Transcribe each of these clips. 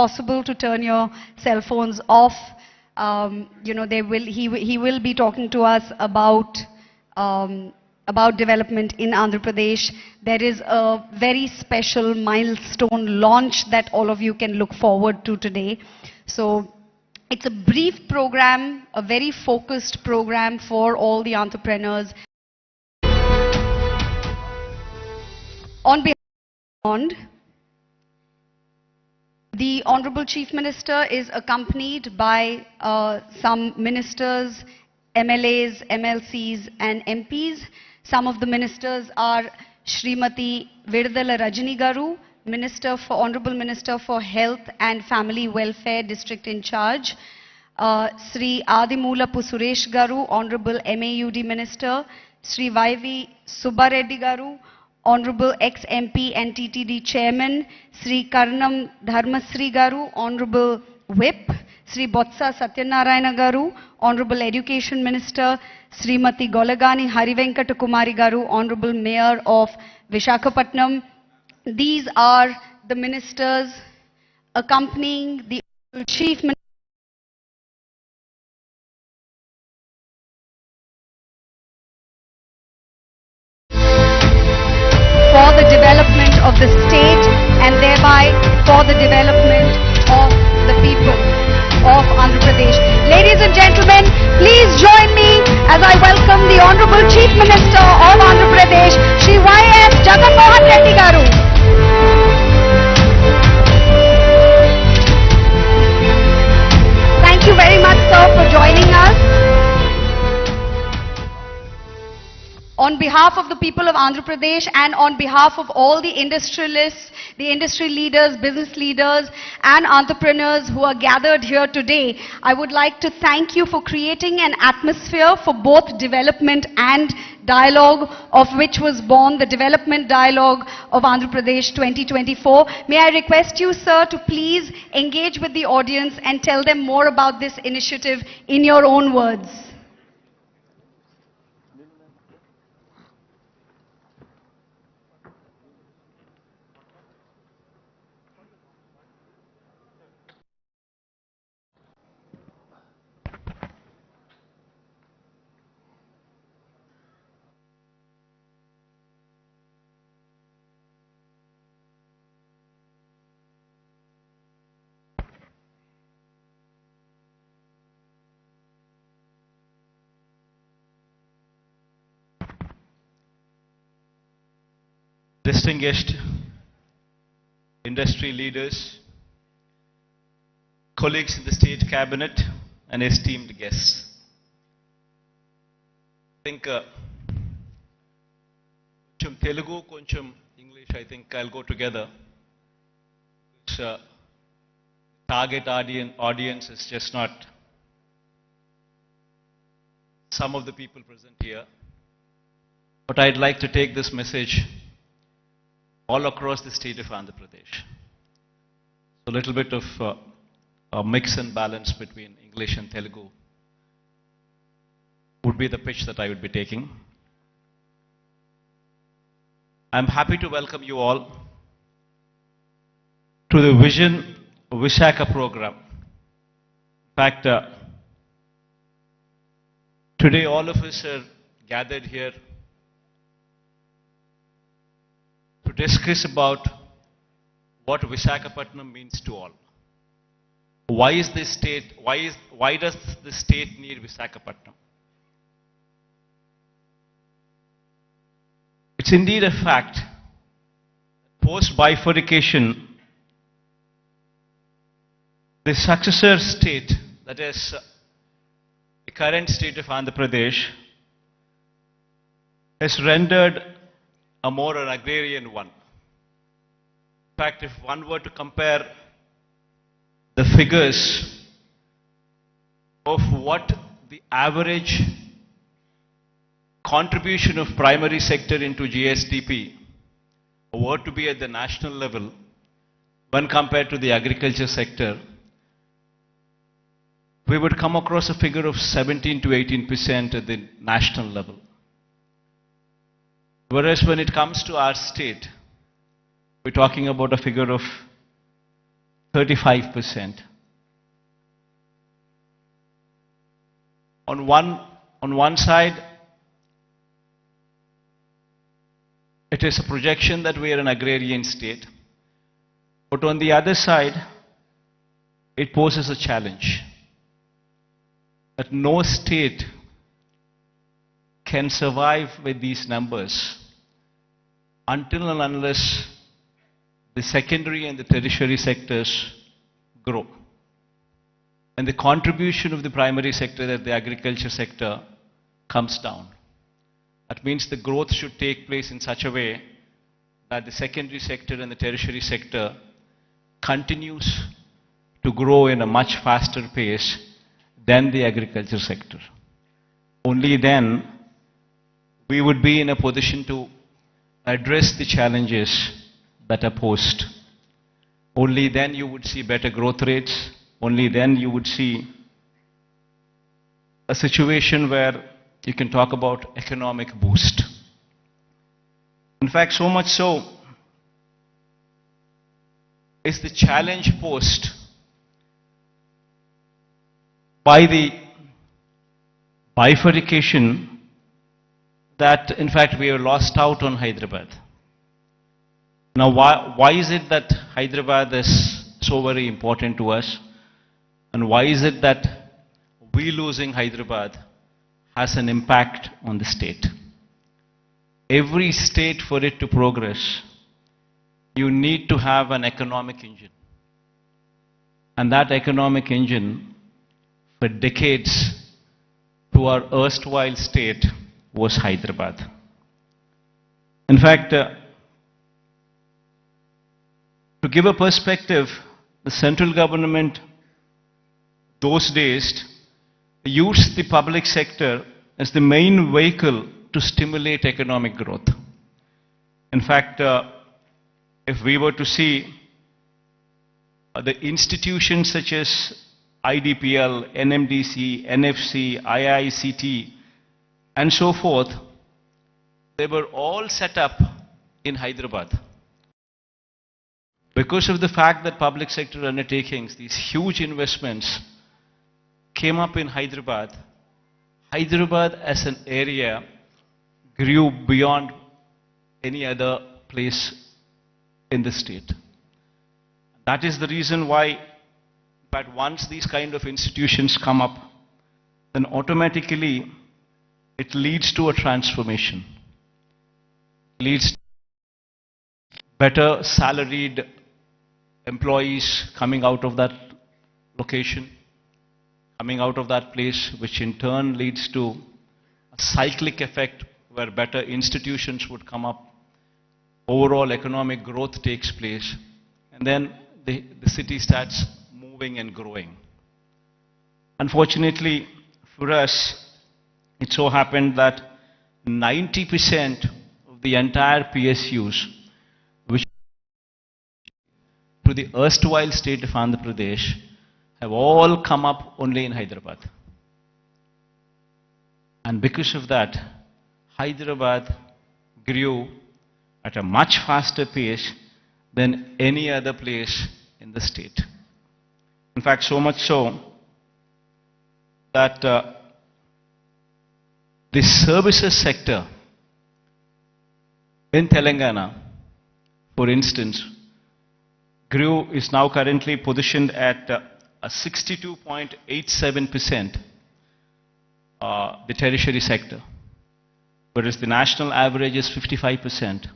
possible to turn your cell phones off. He will be talking to us about development in Andhra Pradesh. There is a very special milestone launch that all of you can look forward to today. So it's a brief program, a very focused program for all the entrepreneurs. On behalf of the Honorable Chief Minister is accompanied by some ministers, MLAs, MLCs and MPs. Some of the ministers are Srimati Vidala Rajani Garu, Honorable Minister for Health and Family Welfare District in charge, Sri Adimulapu Suresh Garu, Honorable MAUD Minister, Sri YV Subbareddy Garu, Honorable ex-MP and TTD Chairman, Sri Karnam Dharmasri Garu, Honorable Whip, Sri Botsa Satyanarayana Garu, Honorable Education Minister, Srimati Golagani Harivenkata Kumari Garu, Honorable Mayor of Vishakhapatnam. These are the ministers accompanying the Chief Minister for the development of the state and thereby for the development of the people of Andhra Pradesh. Ladies and gentlemen, please join me as I welcome the Honorable Chief Minister of Andhra Pradesh, Shri Y.S. Jagan Visakha Garu. Thank you very much, sir, for joining us. On behalf of the people of Andhra Pradesh and on behalf of all the industrialists, the industry leaders, business leaders and entrepreneurs who are gathered here today, I would like to thank you for creating an atmosphere for both development and dialogue, of which was born the Development Dialogue of Andhra Pradesh 2024. May I request you, sir, to please engage with the audience and tell them more about this initiative in your own words. Distinguished industry leaders, colleagues in the state cabinet and esteemed guests. I think koncham Telugu, koncham English, I think I'll go together. Target audience is just not some of the people present here. But I'd like to take this message all across the state of Andhra Pradesh. So a little bit of a mix and balance between English and Telugu would be the pitch that I would be taking. I'm happy to welcome you all to the Vision Vishaka program. In fact, today all of us are gathered here to discuss about what Visakhapatnam means to all. Why does the state need Visakhapatnam? It's indeed a fact. Post bifurcation, the successor state, that is the current state of Andhra Pradesh, has rendered a more an agrarian one. In fact, if one were to compare the figures of what the average contribution of primary sector into GSDP were to be at the national level when compared to the agriculture sector, we would come across a figure of 17 to 18% at the national level. Whereas when it comes to our state, we're talking about a figure of 35%. On one side, it is a projection that we are an agrarian state. But on the other side, it poses a challenge that no state can survive with these numbers until and unless the secondary and the tertiary sectors grow. And the contribution of the primary sector, that the agriculture sector, comes down. That means the growth should take place in such a way that the secondary sector and the tertiary sector continues to grow in a much faster pace than the agriculture sector. Only then we would be in a position to address the challenges that are posed. Only then you would see better growth rates. Only then you would see a situation where you can talk about economic boost. In fact, so much so is the challenge posed by the bifurcation that, in fact, we have lost out on Hyderabad. Now, why is it that Hyderabad is so very important to us? And why is it that we losing Hyderabad has an impact on the state? Every state, for it to progress, you need to have an economic engine. And that economic engine, for decades, to our erstwhile state, was Hyderabad. In fact, to give a perspective, the central government those days used the public sector as the main vehicle to stimulate economic growth. In fact, if we were to see the institutions such as IDPL, NMDC, NFC, IICT, and so forth, they were all set up in Hyderabad. Because of the fact that public sector undertakings, these huge investments, came up in Hyderabad, Hyderabad as an area grew beyond any other place in the state. That is the reason why, but once these kind of institutions come up, then automatically it leads to a transformation. Leads to better salaried employees coming out of that location, coming out of that place, which in turn leads to a cyclic effect where better institutions would come up, overall economic growth takes place, and then the city starts moving and growing. Unfortunately for us, it so happened that 90% of the entire PSUs, which to the erstwhile state of Andhra Pradesh, have all come up only in Hyderabad. And because of that, Hyderabad grew at a much faster pace than any other place in the state. In fact, so much so that the services sector in Telangana, for instance, is now currently positioned at a 62.87%, the tertiary sector, whereas the national average is 55%.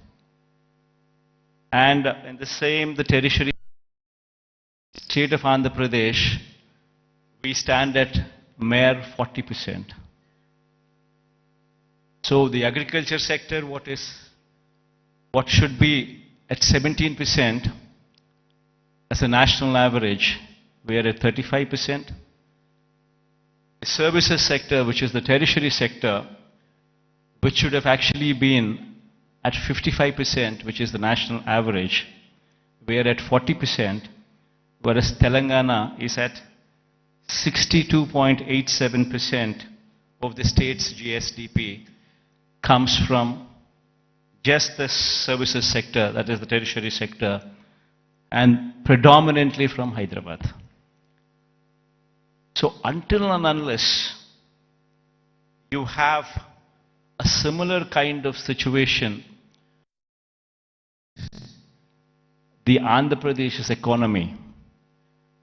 And in the tertiary state of Andhra Pradesh, we stand at mere 40%. So the agriculture sector, what should be at 17% as a national average, we are at 35%. The services sector, which is the tertiary sector, which should have actually been at 55%, which is the national average, we are at 40%, whereas Telangana is at 62.87% of the state's GSDP comes from just the services sector, that is the tertiary sector, and predominantly from Hyderabad. So until and unless you have a similar kind of situation, the Andhra Pradesh's economy,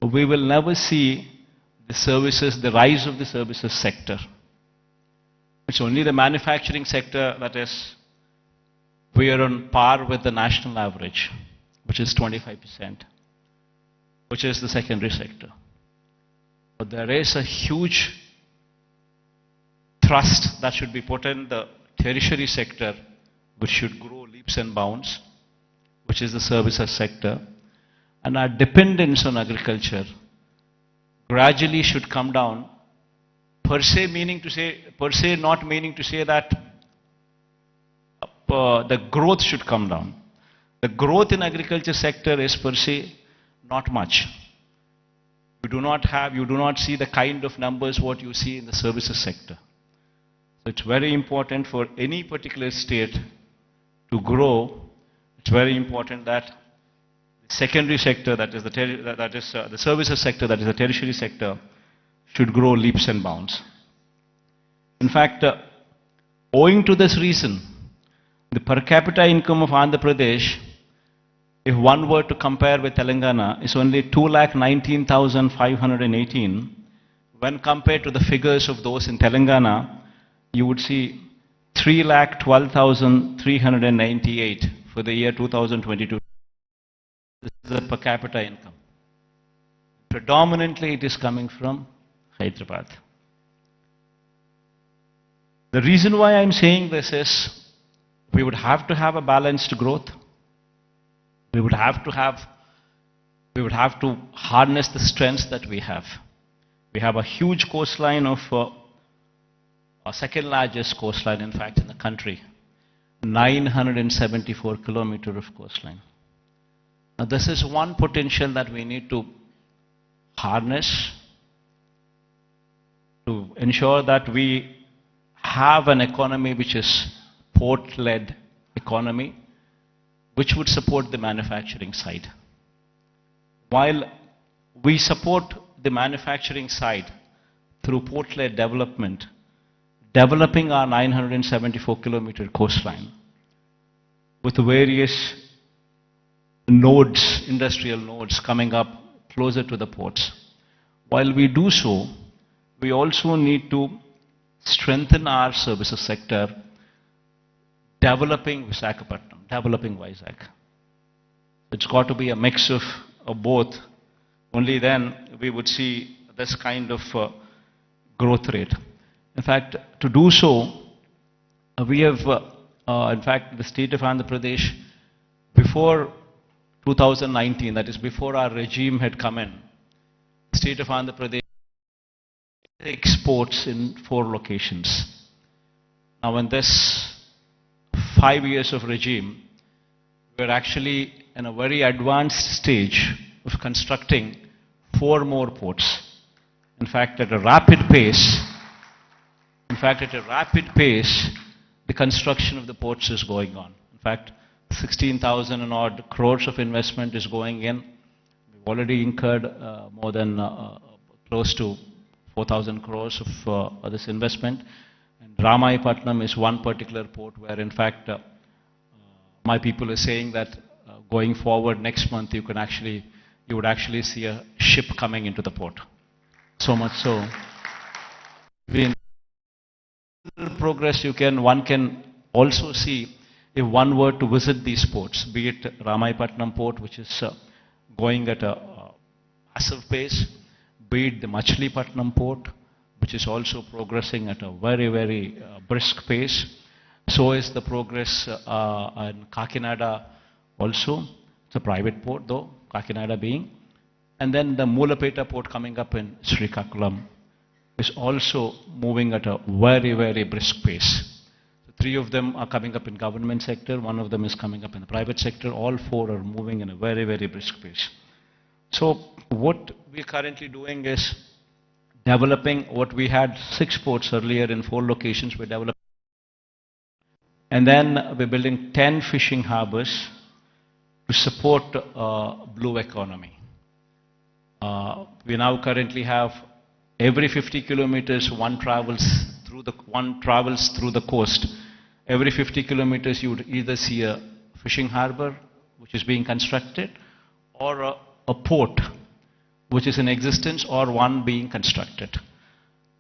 we will never see the services, the rise of the services sector. It's only the manufacturing sector that is, we are on par with the national average, which is 25%, which is the secondary sector. But there is a huge thrust that should be put in the tertiary sector, which should grow leaps and bounds, which is the services sector. And our dependence on agriculture gradually should come down, per se not meaning to say that the growth should come down. The growth in agriculture sector is per se not much. You do not see the kind of numbers what you see in the services sector. So it's very important for any particular state to grow. It's very important that the secondary sector, that is the services sector, that is the tertiary sector, should grow leaps and bounds. In fact, owing to this reason, the per capita income of Andhra Pradesh, if one were to compare with Telangana, is only 2,19,518. When compared to the figures of those in Telangana, you would see 3,12,398 for the year 2022. This is the per capita income. Predominantly it is coming from Hyderabad. The reason why I'm saying this is, we would have to have a balanced growth. We would have to harness the strengths that we have. We have a huge coastline of our second largest coastline, in fact, in the country. 974 kilometers of coastline. Now, this is one potential that we need to harness to ensure that we have an economy which is port-led economy, which would support the manufacturing side. While we support the manufacturing side through port-led development, developing our 974-kilometer coastline with various nodes, industrial nodes coming up closer to the ports. While we do so, we also need to strengthen our services sector, developing Visakhapatnam, developing Vizag. It's got to be a mix of both. Only then we would see this kind of growth rate. In fact, to do so, we have, in fact, the state of Andhra Pradesh, before 2019, that is before our regime had come in, the state of Andhra Pradesh exports in 4 locations. Now, in this 5 years of regime, we're actually in a very advanced stage of constructing 4 more ports. In fact, at a rapid pace, the construction of the ports is going on. In fact, 16,000 and odd crores of investment is going in. We've already incurred more than close to 4,000 crores of this investment. And Ramayapatnam is one particular port where, in fact, my people are saying that going forward next month, you would actually see a ship coming into the port. So much so. In progress, one can also see if one were to visit these ports, be it Ramayapatnam port, which is going at a massive pace, be it the Machilipatnam port, which is also progressing at a very, very brisk pace. So is the progress in Kakinada also. It's a private port though, Kakinada being. And then the Mulapeta port coming up in Srikakulam is also moving at a very, very brisk pace. So 3 of them are coming up in government sector, 1 of them is coming up in the private sector. All 4 are moving in a very, very brisk pace. So what we're currently doing is developing what we had 6 ports earlier in 4 locations. We're developing. And then we're building 10 fishing harbors to support blue economy. We now currently have every 50 kilometers one travels through the coast. Every 50 kilometers you would either see a fishing harbor which is being constructed, or a port which is in existence, or one being constructed.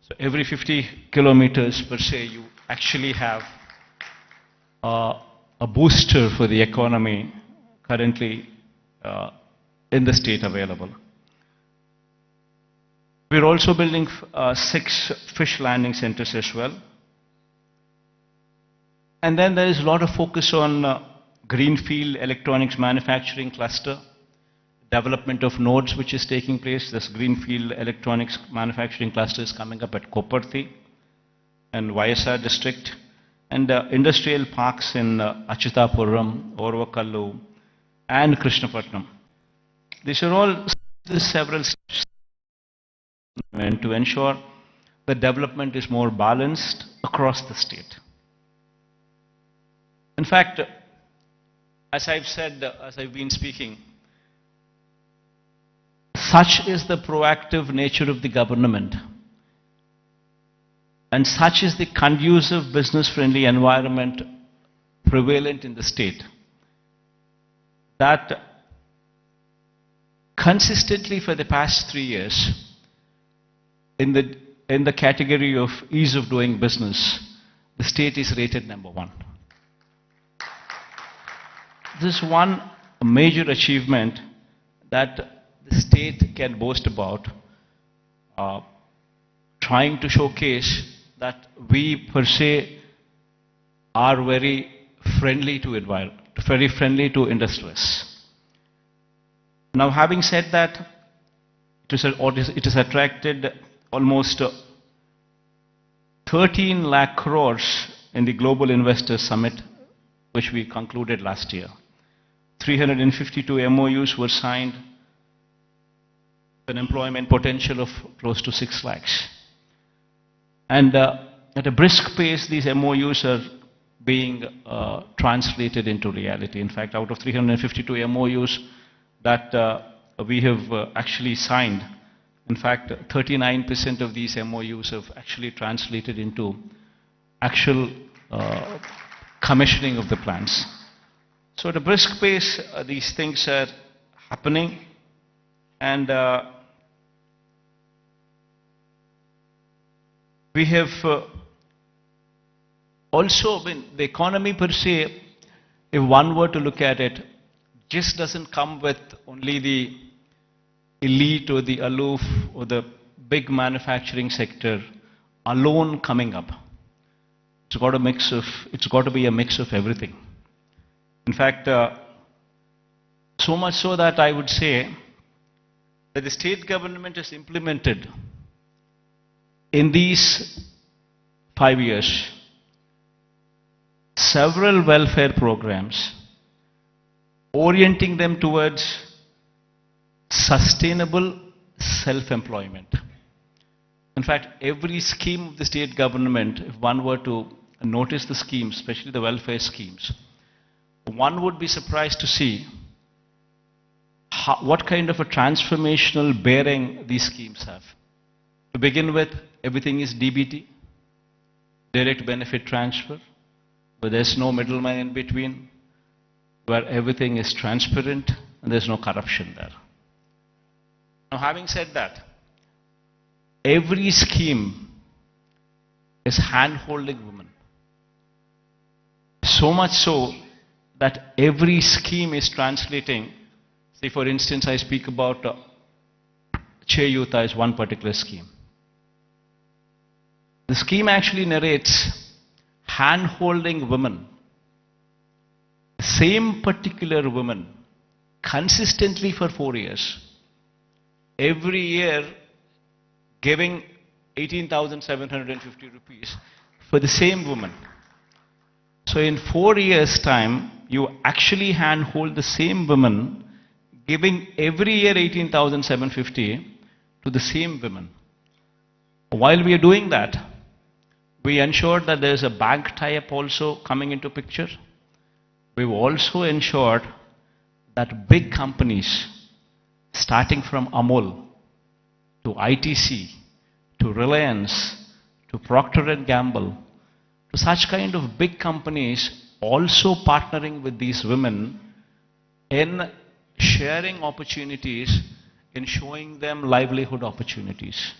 So every 50 kilometers per se you actually have a booster for the economy currently in the state available. We're also building 6 fish landing centers as well. And then there is a lot of focus on greenfield electronics manufacturing cluster, development of nodes which is taking place. This greenfield electronics manufacturing cluster is coming up at Koparthi and YSR district, and industrial parks in Achutapuram, Orvakallu and Krishnapatnam. These are all several steps to ensure the development is more balanced across the state. In fact, as I've said, as I've been speaking, such is the proactive nature of the government, and such is the conducive business-friendly environment prevalent in the state, that consistently for the past 3 years, in the category of ease of doing business, the state is rated #1. This is one major achievement that the state can boast about, trying to showcase that we per se are very friendly to industrialists. Now, having said that, it has attracted almost 13 lakh crores in the Global Investors Summit, which we concluded last year. 352 MOUs were signed, an employment potential of close to 6 lakhs. And at a brisk pace, these MOUs are being translated into reality. In fact, out of 352 MOUs that we have actually signed, in fact, 39% of these MOUs have actually translated into actual commissioning of the plants. So at a brisk pace, these things are happening, and we have also been, the economy per se, if one were to look at it, just doesn't come with only the elite or the aloof or the big manufacturing sector alone coming up. It's got to be a mix of everything. In fact, so much so that I would say that the state government has implemented in these 5 years several welfare programs orienting them towards sustainable self-employment. In fact, every scheme of the state government, if one were to notice the schemes, especially the welfare schemes, one would be surprised to see what kind of a transformational bearing these schemes have. To begin with, everything is DBT, direct benefit transfer, where there's no middleman in between, where everything is transparent and there's no corruption there. Now, having said that, every scheme is hand-holding women. So much so that every scheme is translating. Say, for instance, I speak about Cheyuta as one particular scheme. The scheme actually narrates hand-holding women, same particular woman, consistently for 4 years, every year giving 18,750 rupees for the same woman. So in 4 years' time, you actually handhold the same woman, giving every year 18,750 to the same women. While we are doing that, we ensured that there is a bank tie-up also coming into picture. We've also ensured that big companies, starting from Amul to ITC, to Reliance, to Procter & Gamble, to such kind of big companies also partnering with these women in sharing opportunities, in showing them livelihood opportunities.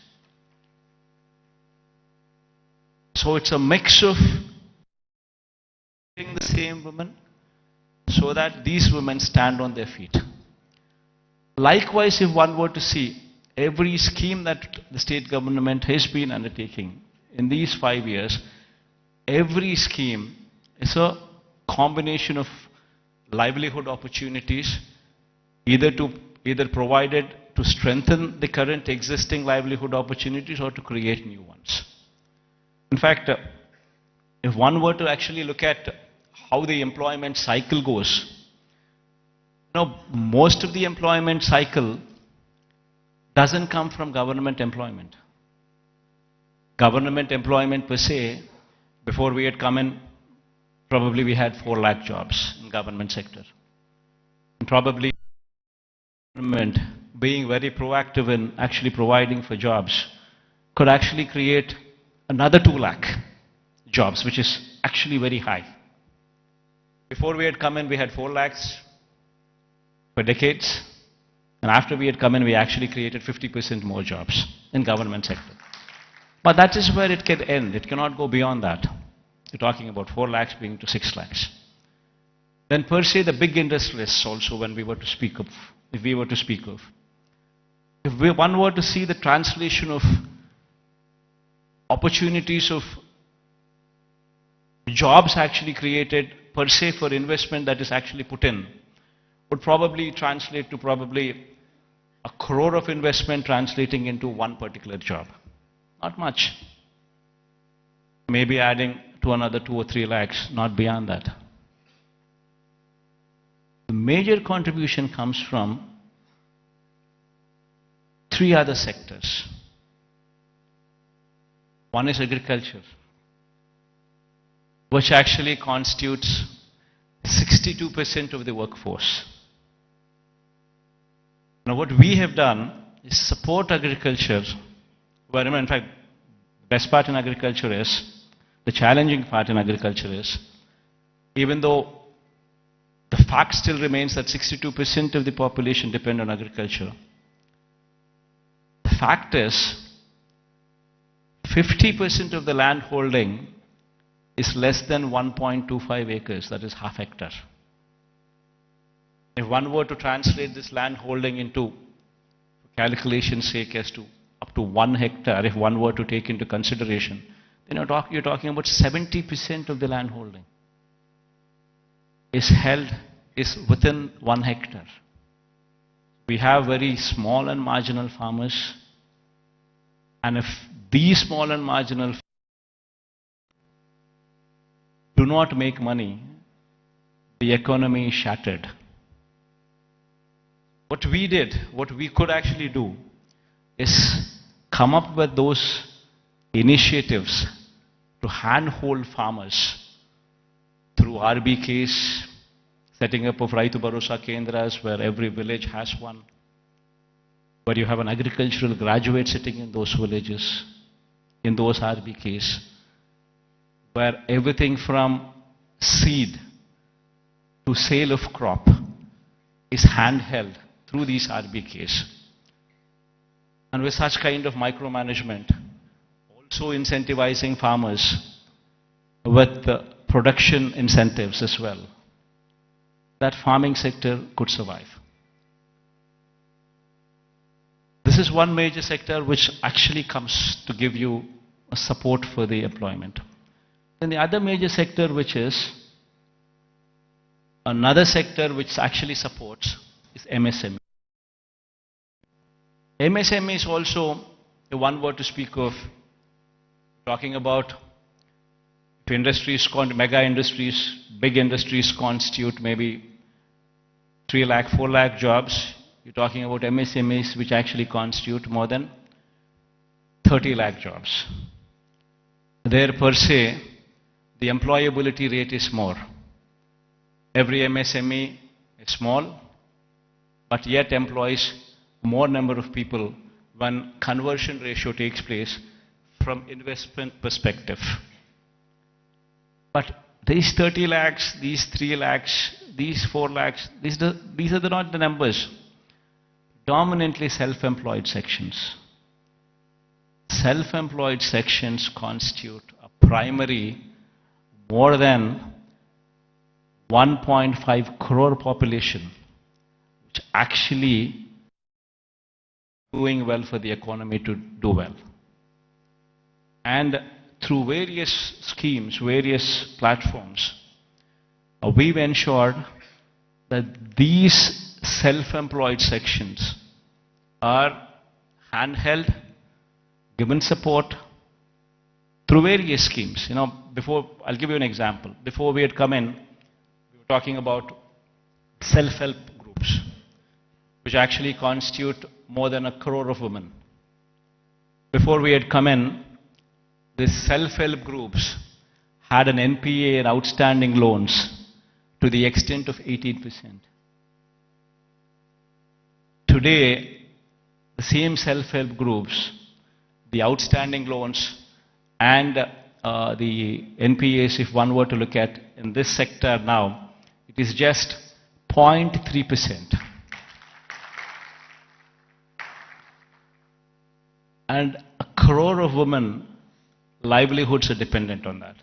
So it's a mix of the same women so that these women stand on their feet. Likewise, if one were to see every scheme that the state government has been undertaking in these 5 years, every scheme is a combination of livelihood opportunities, either provided to strengthen the current existing livelihood opportunities or to create new ones. In fact, if one were to actually look at how the employment cycle goes, most of the employment cycle doesn't come from government employment. Government employment per se, before we had come in, probably we had 4 lakh jobs in government sector. And probably government being very proactive in actually providing for jobs could actually create another 2 lakh jobs, which is actually very high. Before we had come in, we had 4 lakhs for decades. And after we had come in, we actually created 50% more jobs in government sector. But that is where it can end. It cannot go beyond that. You're talking about 4 lakhs being to 6 lakhs. Then per se, the big industrialists also, when we were to speak of, if one were to see the translation of opportunities of jobs actually created per se for investment that is actually put in, would probably translate to probably 1 crore of investment translating into one particular job. Not much. Maybe adding to another 2 or 3 lakhs, not beyond that. The major contribution comes from 3 other sectors. One is agriculture, which actually constitutes 62% of the workforce. Now what we have done is support agriculture, where in fact the best part in agriculture is, the challenging part in agriculture is, even though the fact still remains that 62% of the population depend on agriculture, the fact is 50% of the land holding is less than 1.25 acres, that is half hectare. If one were to translate this land holding into, for calculation's sake, as to up to 1 hectare, if one were to take into consideration, then you're talking about 70% of the land holding is within 1 hectare. We have very small and marginal farmers, and if these small and marginal do not make money, the economy is shattered. What we did, what we could actually do, is come up with those initiatives to handhold farmers through RBKs, setting up of Raitu Bharosa Kendras, where every village has one, where you have an agricultural graduate sitting in those villages, in those RBKs, where everything from seed to sale of crop is handheld through these RBKs. And with such kind of micromanagement, also incentivizing farmers with production incentives as well, that farming sector could survive. This is one major sector which actually comes to give you a support for the employment. Then the other major sector, which is another sector which actually supports, is MSME. MSME is also the one word to speak of, talking about if industries, mega industries, big industries constitute maybe 3 lakh, 4 lakh jobs. You're talking about MSMEs which actually constitute more than 30 lakh jobs. There per se, the employability rate is more. Every MSME is small, but yet employs more number of people when conversion ratio takes place from investment perspective. But these 30 lakhs, these 3 lakhs, these 4 lakhs, these are not the numbers. Dominantly self-employed sections. Self-employed sections constitute a primary more than 1.5 crore population, which actually doing well for the economy to do well. And through various schemes, various platforms, we've ensured that these self-employed sections are handheld, given support through various schemes. You know, I'll give you an example. Before we had come in, we were talking about self-help groups, which actually constitute more than 1 crore of women. Before we had come in, these self-help groups had an NPA and outstanding loans to the extent of 18%. Today, the same self-help groups, the outstanding loans and the NPAs, if one were to look at in this sector now, it is just 0.3%. And 1 crore of women livelihoods are dependent on that.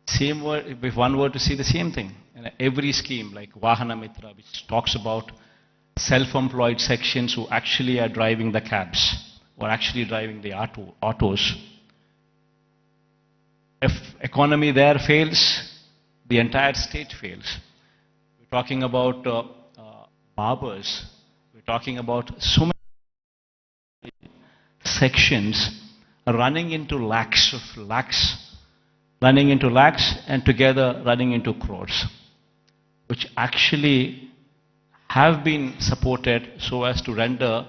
Same word, if one were to see the same thing, every scheme like Vahana Mitra, which talks about self-employed sections who actually are driving the cabs or actually driving the autos. If economy there fails, the entire state fails. We're talking about barbers. We're talking about so many sections running into lakhs and together running into crores, which actually have been supported so as to render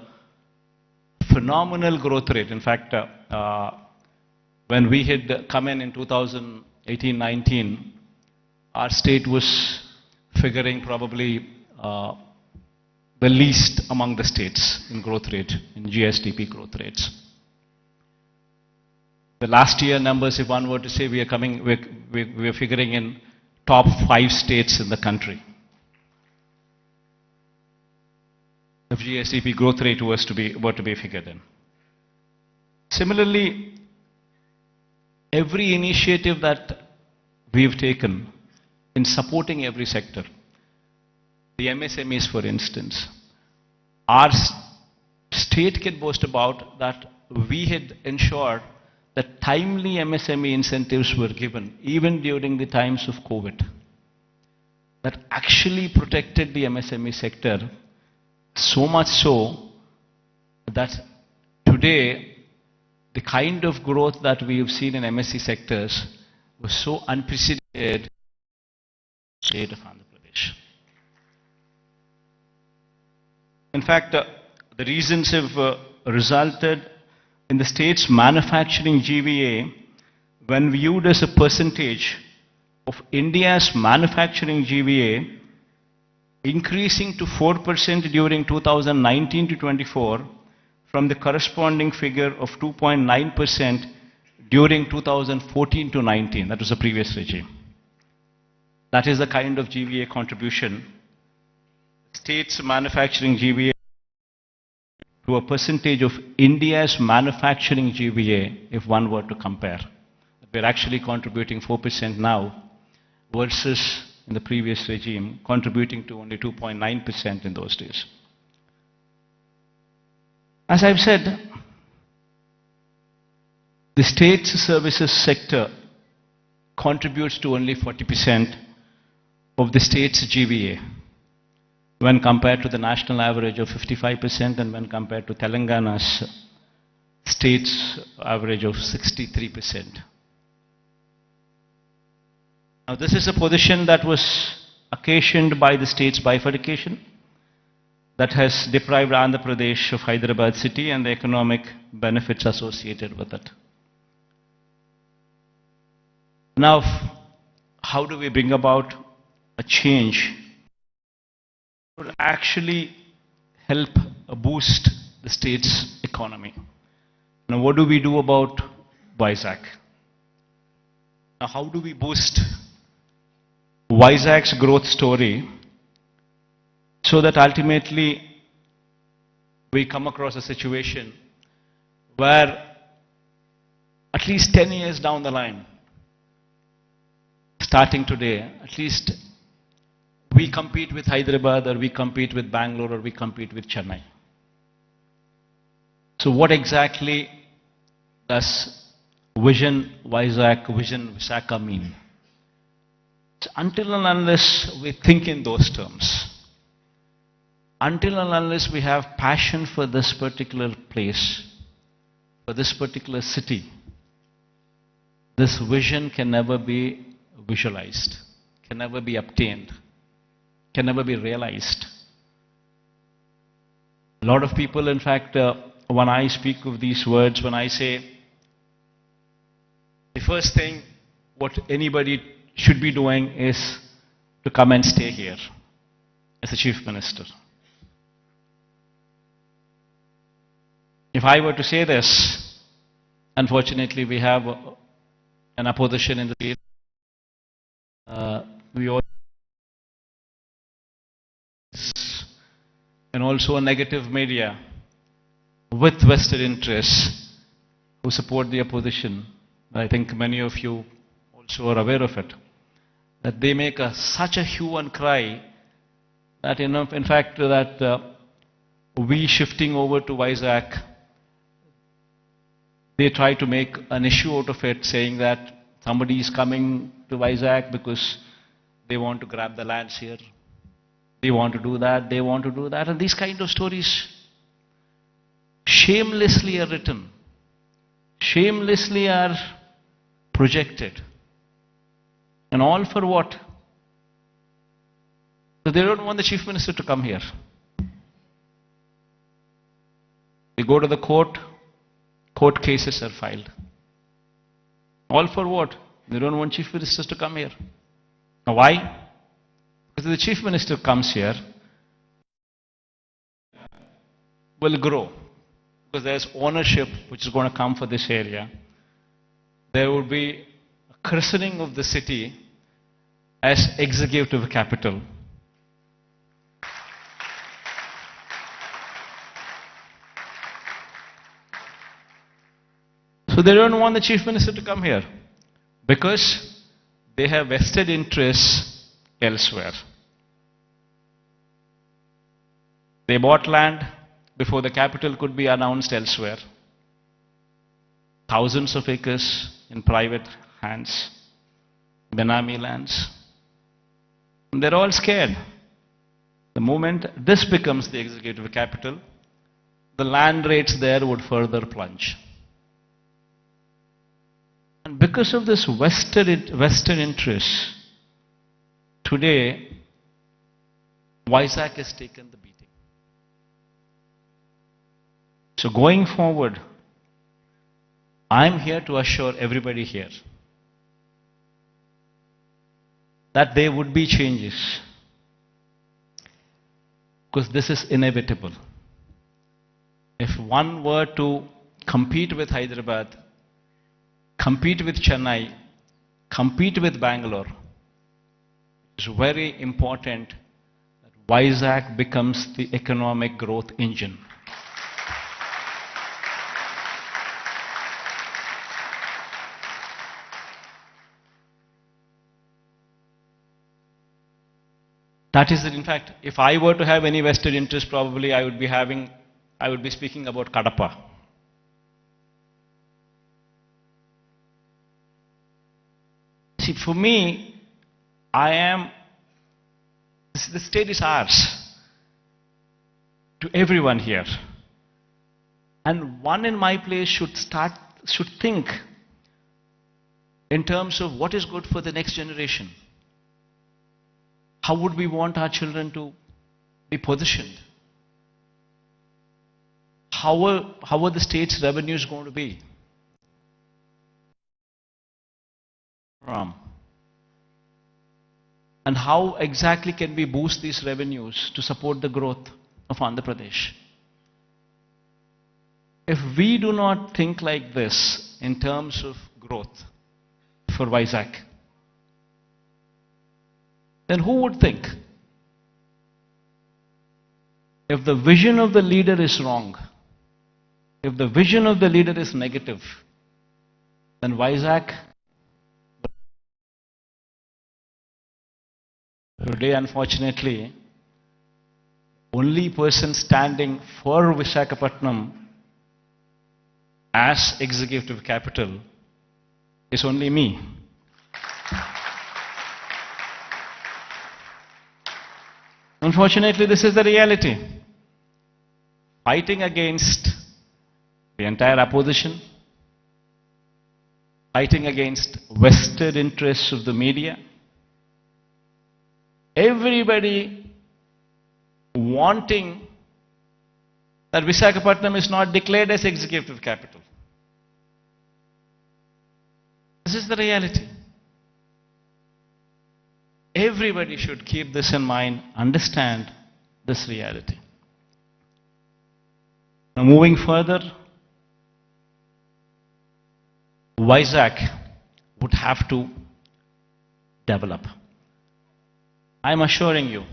phenomenal growth rate. In fact, when we had come in 2018-19, our state was figuring probably the least among the states in growth rate, in GSDP growth rates. The last year numbers, if one were to say, we are figuring in top 5 states in the country. If GSDP growth rate were to be figured in. Similarly, every initiative that we've taken in supporting every sector, the MSMEs for instance, our state can boast about that we had ensured that timely MSME incentives were given even during the times of COVID. That actually protected the MSME sector, so much so that today the kind of growth that we have seen in MSE sectors was so unprecedented in the state of Andhra Pradesh. In fact, the reasons have resulted in the state's manufacturing GVA, when viewed as a percentage of India's manufacturing GVA, increasing to 4% during 2019 to 24 from the corresponding figure of 2.9% during 2014 to 19. That was the previous regime. That is the kind of GVA contribution. State's manufacturing GVA to a percentage of India's manufacturing GVA, if one were to compare. We're actually contributing 4% now versus in the previous regime, contributing to only 2.9% in those days. As I've said, the state's services sector contributes to only 40% of the state's GVA when compared to the national average of 55% and when compared to Telangana's state's average of 63%. Now, this is a position that was occasioned by the state's bifurcation that has deprived Andhra Pradesh of Hyderabad city and the economic benefits associated with it. Now, how do we bring about a change that would actually help boost the state's economy. Now, what do we do about Vizag? Now, how do we boost Vizag's growth story so that ultimately we come across a situation where at least 10 years down the line, starting today, at least we compete with Hyderabad, or we compete with Bangalore, or we compete with Chennai. So what exactly does Vision Vizag, Vision Visakha mean? So until and unless we think in those terms, until and unless we have passion for this particular place, for this particular city, this vision can never be visualized, can never be obtained, can never be realized. A lot of people, in fact, when I speak of these words, when I say the first thing what anybody should be doing is to come and stay here as a chief minister. If I were to say this, unfortunately we have an opposition in the state. We all and also a negative media with vested interests who support the opposition. I think many of you also are aware of it, that they make such a hue and cry that, in fact, that we shifting over to Vizag, they try to make an issue out of it, saying that somebody is coming to Vizag because they want to grab the lands here. They want to do that, they want to do that. And these kind of stories shamelessly are written, shamelessly are projected. And all for what? So they don't want the chief minister to come here. They go to the court, court cases are filed. All for what? They don't want chief ministers to come here. Now why? Because if the chief minister comes here, will grow. Because there's ownership which is going to come for this area. There will be a christening of the city as executive capital. So they don't want the chief minister to come here because they have vested interests elsewhere. They bought land before the capital could be announced elsewhere. Thousands of acres in private hands, Benami lands. And they're all scared. The moment this becomes the executive capital, the land rates there would further plunge. And because of this vested interest, today, Vizag has taken the beating. So going forward, I'm here to assure everybody here that there would be changes, because this is inevitable. If one were to compete with Hyderabad, compete with Chennai, compete with Bangalore, it's very important that Vizag becomes the economic growth engine. That is, in fact, if I were to have any vested interest, probably I would be speaking about Kadapa. See, for me, the state is ours, to everyone here. And one in my place should think in terms of what is good for the next generation. How would we want our children to be positioned? How are the state's revenues going to be? And how exactly can we boost these revenues to support the growth? of Andhra Pradesh. If we do not think like this in terms of growth for Vizag, then who would think? If the vision of the leader is wrong, if the vision of the leader is negative, then Vizag, today unfortunately, only person standing for Visakhapatnam as executive capital is only me. Unfortunately, this is the reality. Fighting against the entire opposition, fighting against vested interests of the media, everybody wanting that Visakhapatnam is not declared as executive capital. This is the reality. Everybody should keep this in mind, understand this reality. Now moving further, Vizag would have to develop. I am assuring you,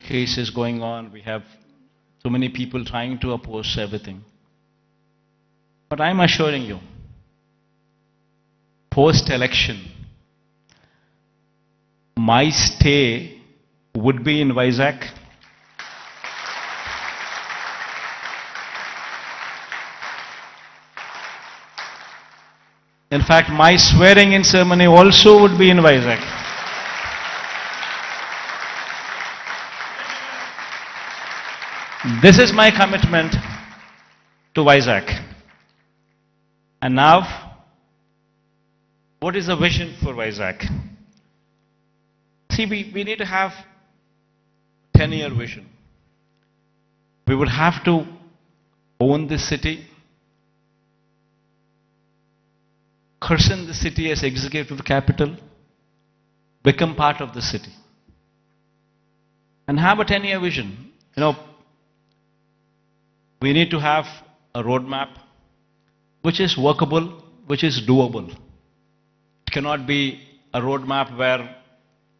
cases going on, we have so many people trying to oppose everything. But I am assuring you, post-election, my stay would be in Vizag. In fact, my swearing-in ceremony also would be in Vizag. This is my commitment to Vizag. And now, what is the vision for Vizag? See, we need to have 10-year vision. We would have to own this city, christen the city as executive capital, become part of the city, and have a 10-year vision. You know, we need to have a roadmap which is workable, which is doable. It cannot be a roadmap where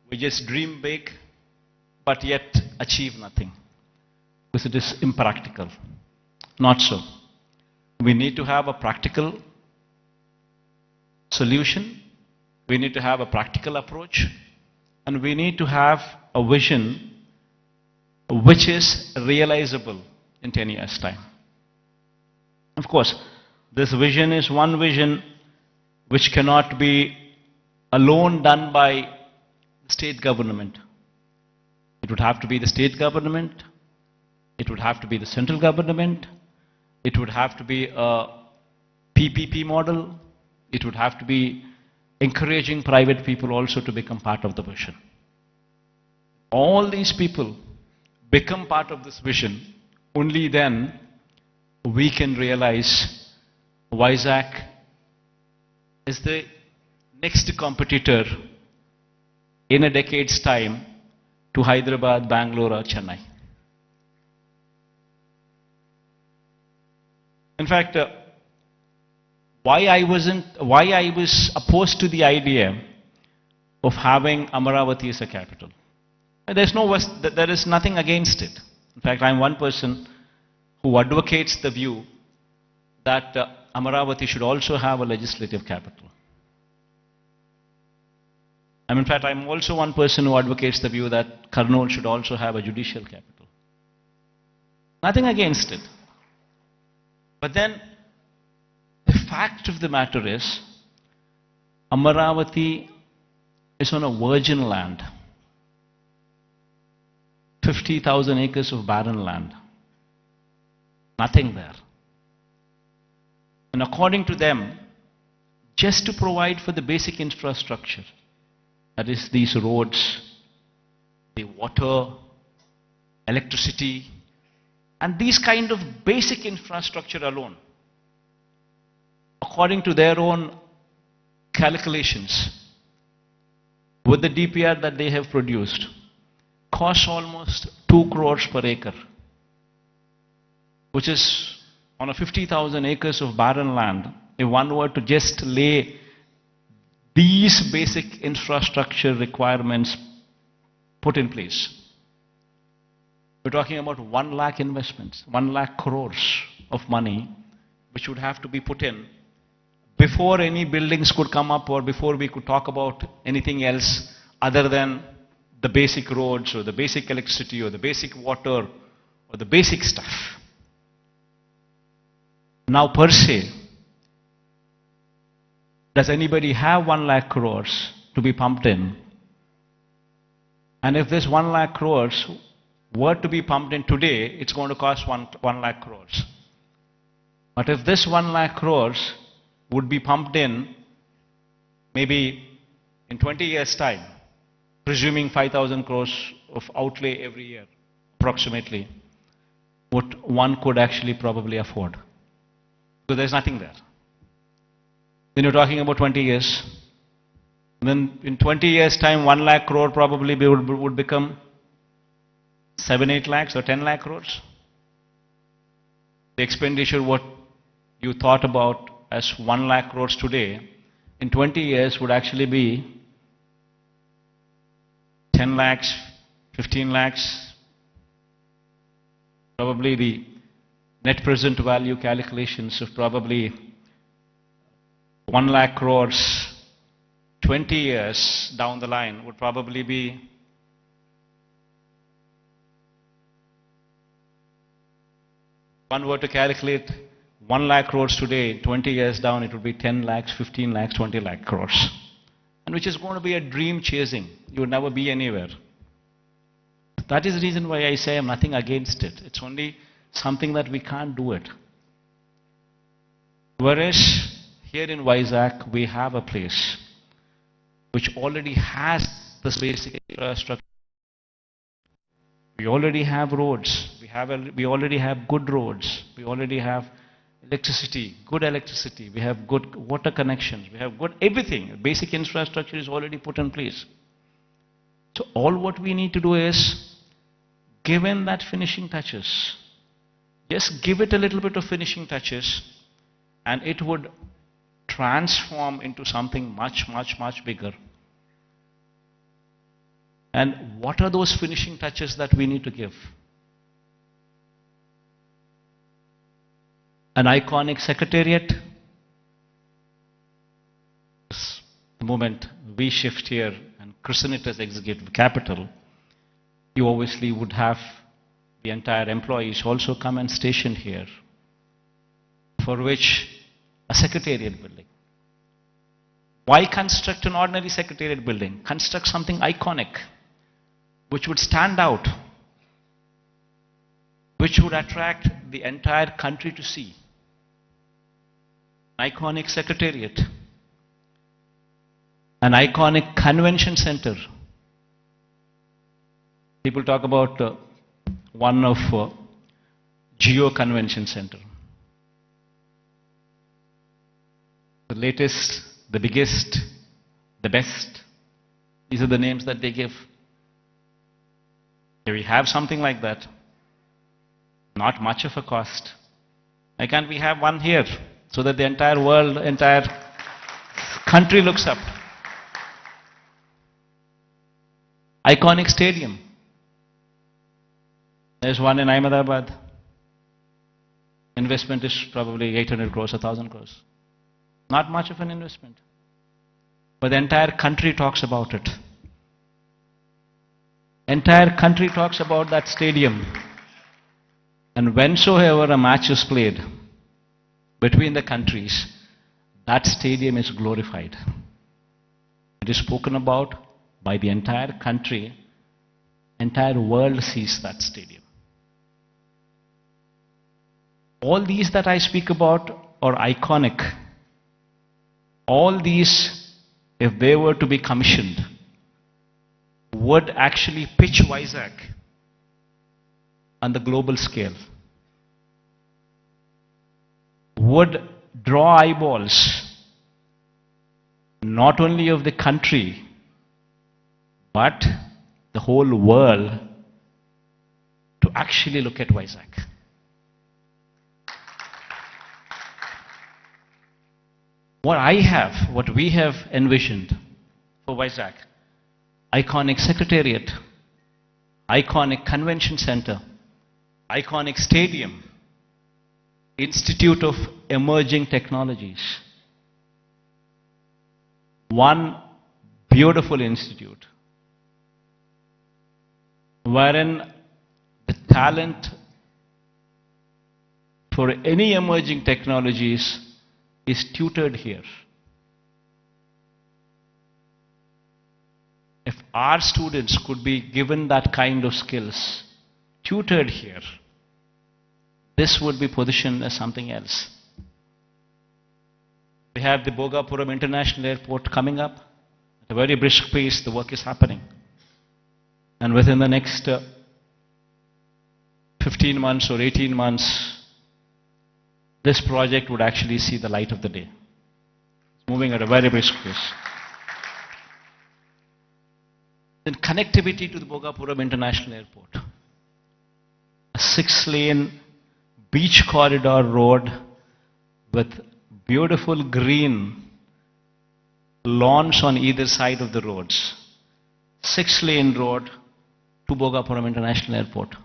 we just dream big but yet achieve nothing, because it is impractical. Not so. We need to have a practical solution, we need to have a practical approach, and we need to have a vision which is realizable in 10 years' time. Of course, this vision is one vision which cannot be alone done by the state government. It would have to be the state government, it would have to be the central government, it would have to be a PPP model, it would have to be encouraging private people also to become part of the vision. All these people become part of this vision, only then we can realize Vizag is the next competitor in a decade's time to Hyderabad, Bangalore or Chennai. In fact, why I was opposed to the idea of having Amaravati as a capital. There is nothing against it. In fact, I am one person who advocates the view that Amaravati should also have a legislative capital. In fact, I am also one person who advocates the view that Kurnool should also have a judicial capital. Nothing against it. But then, the fact of the matter is, Amaravati is on a virgin land. 50,000 acres of barren land. Nothing there. And according to them, just to provide for the basic infrastructure, that is these roads, the water, electricity, and these kind of basic infrastructure alone, according to their own calculations, with the DPR that they have produced, costs almost 2 crores per acre, which is on a 50,000 acres of barren land. If one were to just lay these basic infrastructure requirements put in place, we're talking about 1 lakh investments, 1 lakh crores of money, which would have to be put in before any buildings could come up or before we could talk about anything else other than the basic roads or the basic electricity or the basic water or the basic stuff. Now per se, does anybody have 1 lakh crores to be pumped in? And if this 1 lakh crores were to be pumped in today, it's going to cost 1 lakh crores. But if this 1 lakh crores would be pumped in maybe in 20 years' time, presuming 5,000 crores of outlay every year, approximately, what one could actually probably afford. Because there's nothing there. Then you're talking about 20 years. Then in 20 years' time, 1 lakh crore probably would become 7, 8 lakhs or 10 lakh crores. The expenditure what you thought about as 1 lakh crores today, in 20 years would actually be 10 lakhs, 15 lakhs. Probably the net present value calculations of probably 1 lakh crores 20 years down the line would probably be one were to calculate 1 lakh crores today, 20 years down, it would be 10 lakhs, 15 lakhs, 20 lakh crores. And which is going to be a dream chasing. You would never be anywhere. That is the reason why I say I'm nothing against it. It's only something that we can't do it. Whereas here in Vizag, we have a place which already has this basic infrastructure. We already have roads. We already have good roads. We already have electricity, good electricity. We have good water connections. We have good everything. Basic infrastructure is already put in place. So all what we need to do is give in that finishing touches. Just give it a little bit of finishing touches and it would transform into something much, much, much bigger. And what are those finishing touches that we need to give? An iconic secretariat. The moment we shift here and christen it as executive capital, you obviously would have the entire employees also come and station here, for which a secretariat building. Why construct an ordinary secretariat building? Construct something iconic, which would stand out, which would attract the entire country to see. An iconic secretariat, an iconic convention center. People talk about one of Geo Convention Center. The latest, the biggest, the best. These are the names that they give. Here we have something like that. Not much of a cost. Why can't we have one here so that the entire world, entire country looks up? Iconic stadium. There's one in Ahmedabad. Investment is probably 800 crores, 1,000 crores. Not much of an investment. But the entire country talks about it. Entire country talks about that stadium. And whensoever a match is played between the countries, that stadium is glorified. It is spoken about by the entire country. Entire world sees that stadium. All these that I speak about are iconic. All these, if they were to be commissioned, would actually pitch Vizag on the global scale, would draw eyeballs not only of the country but the whole world to actually look at Vizag. What we have envisioned for Vizag, iconic secretariat, iconic convention center, iconic stadium, Institute of Emerging Technologies. One beautiful institute wherein the talent for any emerging technologies is tutored here. If our students could be given that kind of skills, tutored here, this would be positioned as something else. We have the Bhogapuram International Airport coming up. At a very brisk pace, the work is happening. And within the next 15 months or 18 months, this project would actually see the light of the day. It's moving at a very brisk pace. Then connectivity to the Bhogapuram International Airport. A 6-lane beach corridor road with beautiful green lawns on either side of the roads. 6-lane road to Bhogapuram International Airport.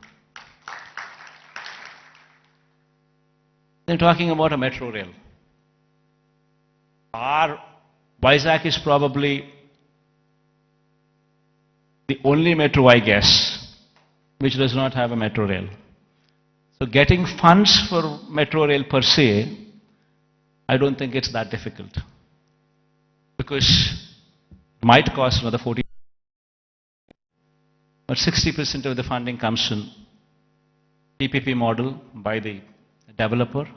They're talking about a metro rail. Our Vizag is probably the only metro, I guess, which does not have a metro rail. So getting funds for metro rail per se, I don't think it's that difficult. Because it might cost another 40, but 60% of the funding comes in PPP model by the developer.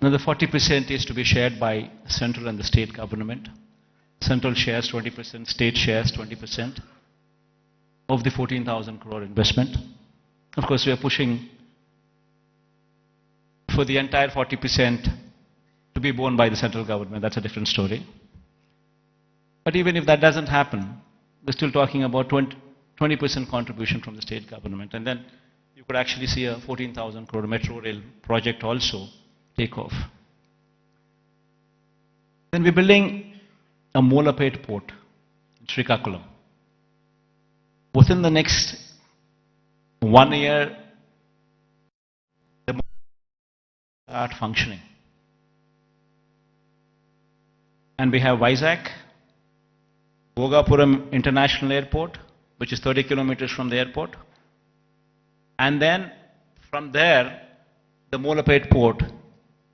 Another 40% is to be shared by central and the state government. Central shares 20%, state shares 20% of the 14,000 crore investment. Of course, we are pushing for the entire 40% to be borne by the central government. That's a different story. But even if that doesn't happen, we're still talking about 20% contribution from the state government. And then you could actually see a 14,000 crore metro rail project also take off. Then we're building a Molapet port in Srikakulam. Within the next 1 year, the port will start functioning. And we have Vizag, Bhogapuram International Airport, which is 30 kilometers from the airport. And then from there, the Molapet port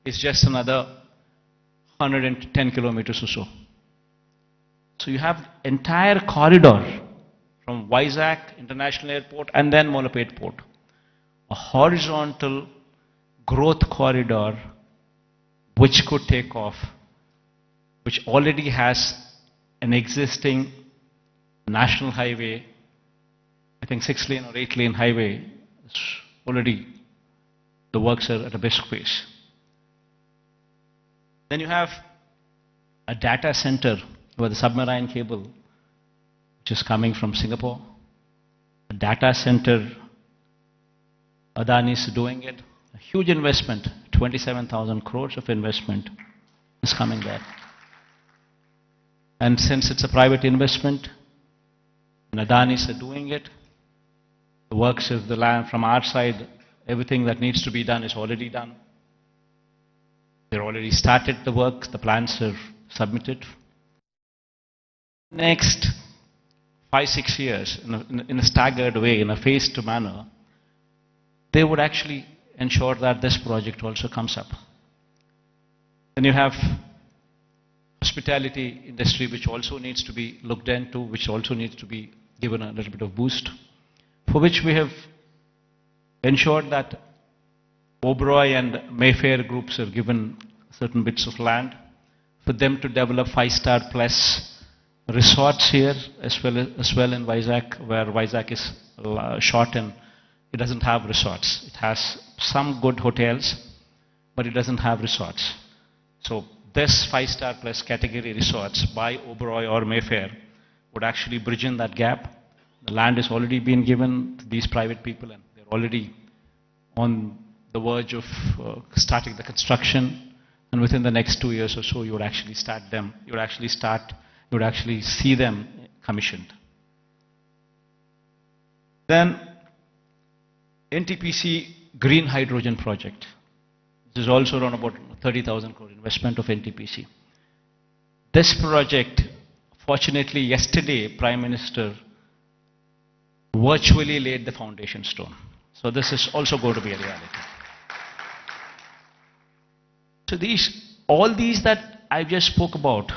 is just another 110 kilometers or so. So you have entire corridor from Vizag International Airport and then Molapet port. A horizontal growth corridor which could take off, which already has an existing national highway, I think 6-lane or 8-lane highway. It's already, the works are at a brisk pace. Then you have a data center with a submarine cable which is coming from Singapore. A data center, Adani is doing it. A huge investment, 27,000 crores of investment is coming there. And since it's a private investment, and Adani is doing it, the works of the land from our side, everything that needs to be done is already done. They've already started the work, the plans are submitted. Next 5-6 years, in a staggered way, in a phased manner, they would actually ensure that this project also comes up. Then you have hospitality industry, which also needs to be looked into, which also needs to be given a little bit of boost, for which we have ensured that Oberoi and Mayfair groups have given certain bits of land for them to develop 5-star plus resorts here as well in Vizag, where Vizag is short and it doesn't have resorts. It has some good hotels, but it doesn't have resorts. So this 5-star plus category resorts by Oberoi or Mayfair would actually bridge in that gap. The land has already been given to these private people, and they're already on the verge of starting the construction. And within the next 2 years or so, you would actually start them. You would actually see them commissioned. Then NTPC Green Hydrogen Project. This is also around about 30,000 crore investment of NTPC. This project, fortunately, yesterday, Prime Minister virtually laid the foundation stone. So this is also going to be a reality. So all these that I just spoke about,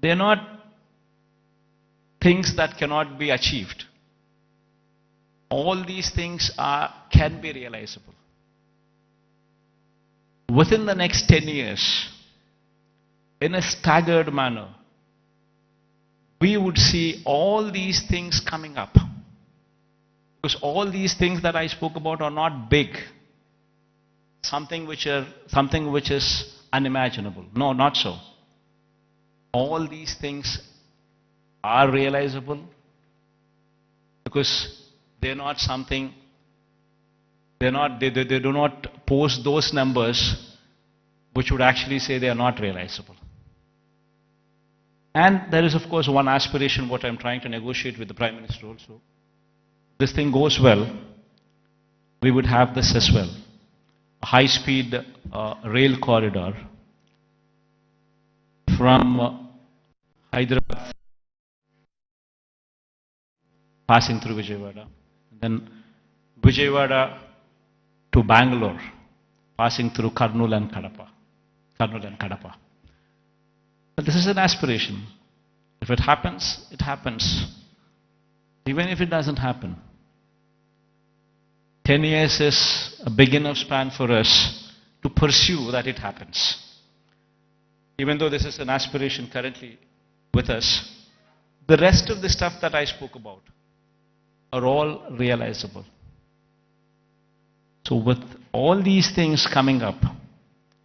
they are not things that cannot be achieved. All these things can be realizable. Within the next 10 years, in a staggered manner, we would see all these things coming up. Because all these things that I spoke about are not big. Something which is unimaginable. No, not so. All these things are realizable because they're not something, they do not pose those numbers which would actually say they are not realizable. And there is, of course, one aspiration what I'm trying to negotiate with the Prime Minister also. This thing goes well, we would have this as well. A high-speed rail corridor from Hyderabad passing through Vijayawada, then Vijayawada to Bangalore, passing through Kurnool and Kadapa. But this is an aspiration. If it happens, it happens. Even if it doesn't happen, 10 years is a big enough span for us to pursue that it happens. Even though this is an aspiration currently with us, the rest of the stuff that I spoke about are all realizable. So with all these things coming up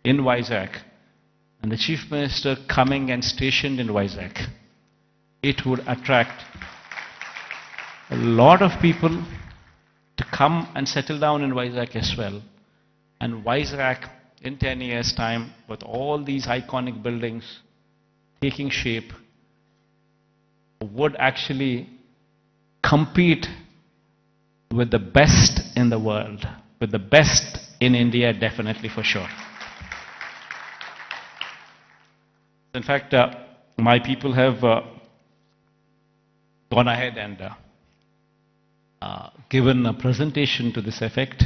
in Vizag, and the Chief Minister coming and stationed in Vizag, it would attract a lot of people to come and settle down in Vizag as well. And Vizag, in 10 years' time, with all these iconic buildings taking shape, would actually compete with the best in the world, with the best in India, definitely for sure. In fact, my people have gone ahead and given a presentation to this effect.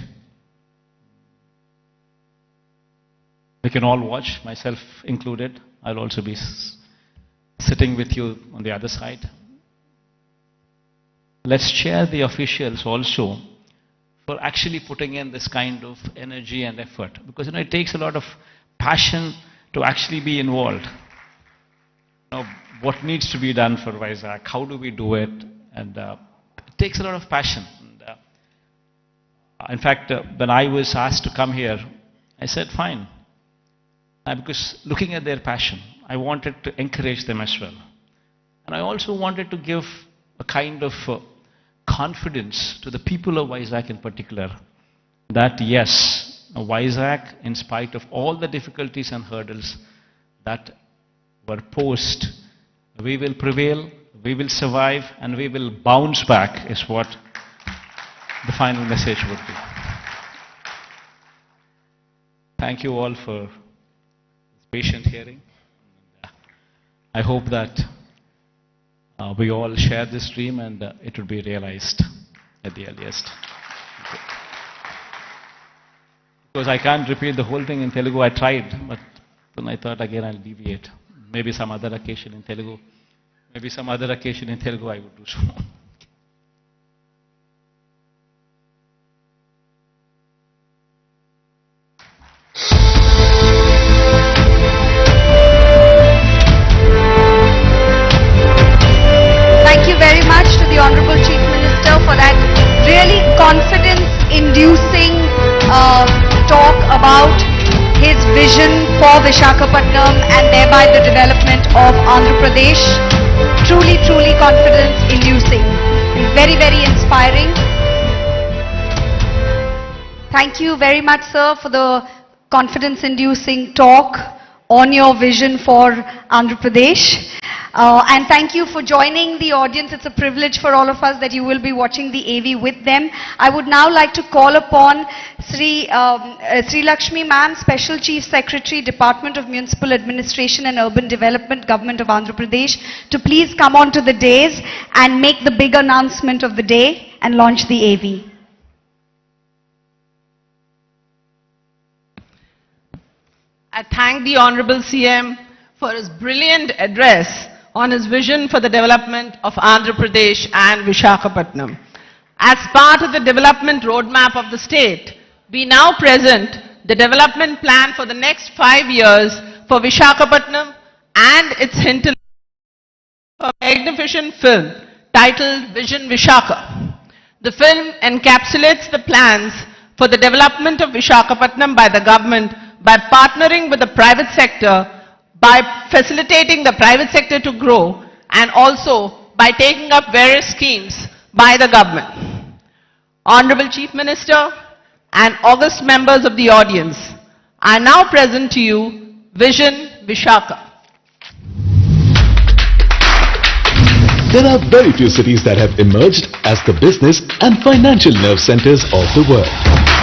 We can all watch, myself included. I'll also be sitting with you on the other side. Let's share the officials also for actually putting in this kind of energy and effort. Because it takes a lot of passion to actually be involved. What needs to be done for Vizag? How do we do it? And it takes a lot of passion. In fact, when I was asked to come here, I said, fine. Because looking at their passion, I wanted to encourage them as well. And I also wanted to give a kind of confidence to the people of Vizag in particular, that yes, Vizag, in spite of all the difficulties and hurdles that were posed, we will prevail, we will survive, and we will bounce back, is what the final message would be. Thank you all for this patient hearing. I hope that we all share this dream and it will be realized at the earliest. Because I can't repeat the whole thing in Telugu. I tried, but then I thought again I'll deviate. Maybe some other occasion in Telugu. Maybe some other occasion in Telugu I would do so. Thank you very much to the Honorable Chief Minister for that really confidence-inducing talk about his vision for Visakhapatnam and thereby the development of Andhra Pradesh. truly, truly confidence-inducing. Very, very inspiring. Thank you very much, sir, for the confidence-inducing talk on your vision for Andhra Pradesh. And thank you for joining the audience. It's a privilege for all of us that you will be watching the AV with them. I would now like to call upon Sri Lakshmi ma'am, Special Chief Secretary, Department of Municipal Administration and Urban Development, Government of Andhra Pradesh, to please come on to the dais and make the big announcement of the day and launch the AV. I thank the Honorable CM for his brilliant address on his vision for the development of Andhra Pradesh and Visakhapatnam. As part of the development roadmap of the state, we now present the development plan for the next 5 years for Visakhapatnam and its hinterland, a magnificent film titled Vision Vishaka. The film encapsulates the plans for the development of Visakhapatnam by the government by partnering with the private sector, by facilitating the private sector to grow, and also by taking up various schemes by the government. Honorable Chief Minister and august members of the audience, I now present to you Vision Vishaka. There are very few cities that have emerged as the business and financial nerve centers of the world.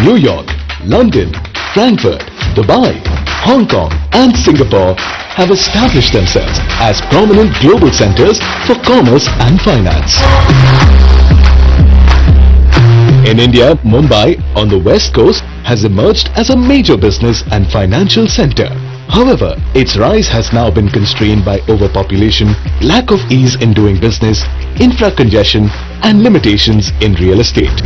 New York, London, Frankfurt, Dubai, Hong Kong and Singapore have established themselves as prominent global centers for commerce and finance. In India, Mumbai on the west coast has emerged as a major business and financial center. However, its rise has now been constrained by overpopulation, lack of ease in doing business, infra-congestion and limitations in real estate.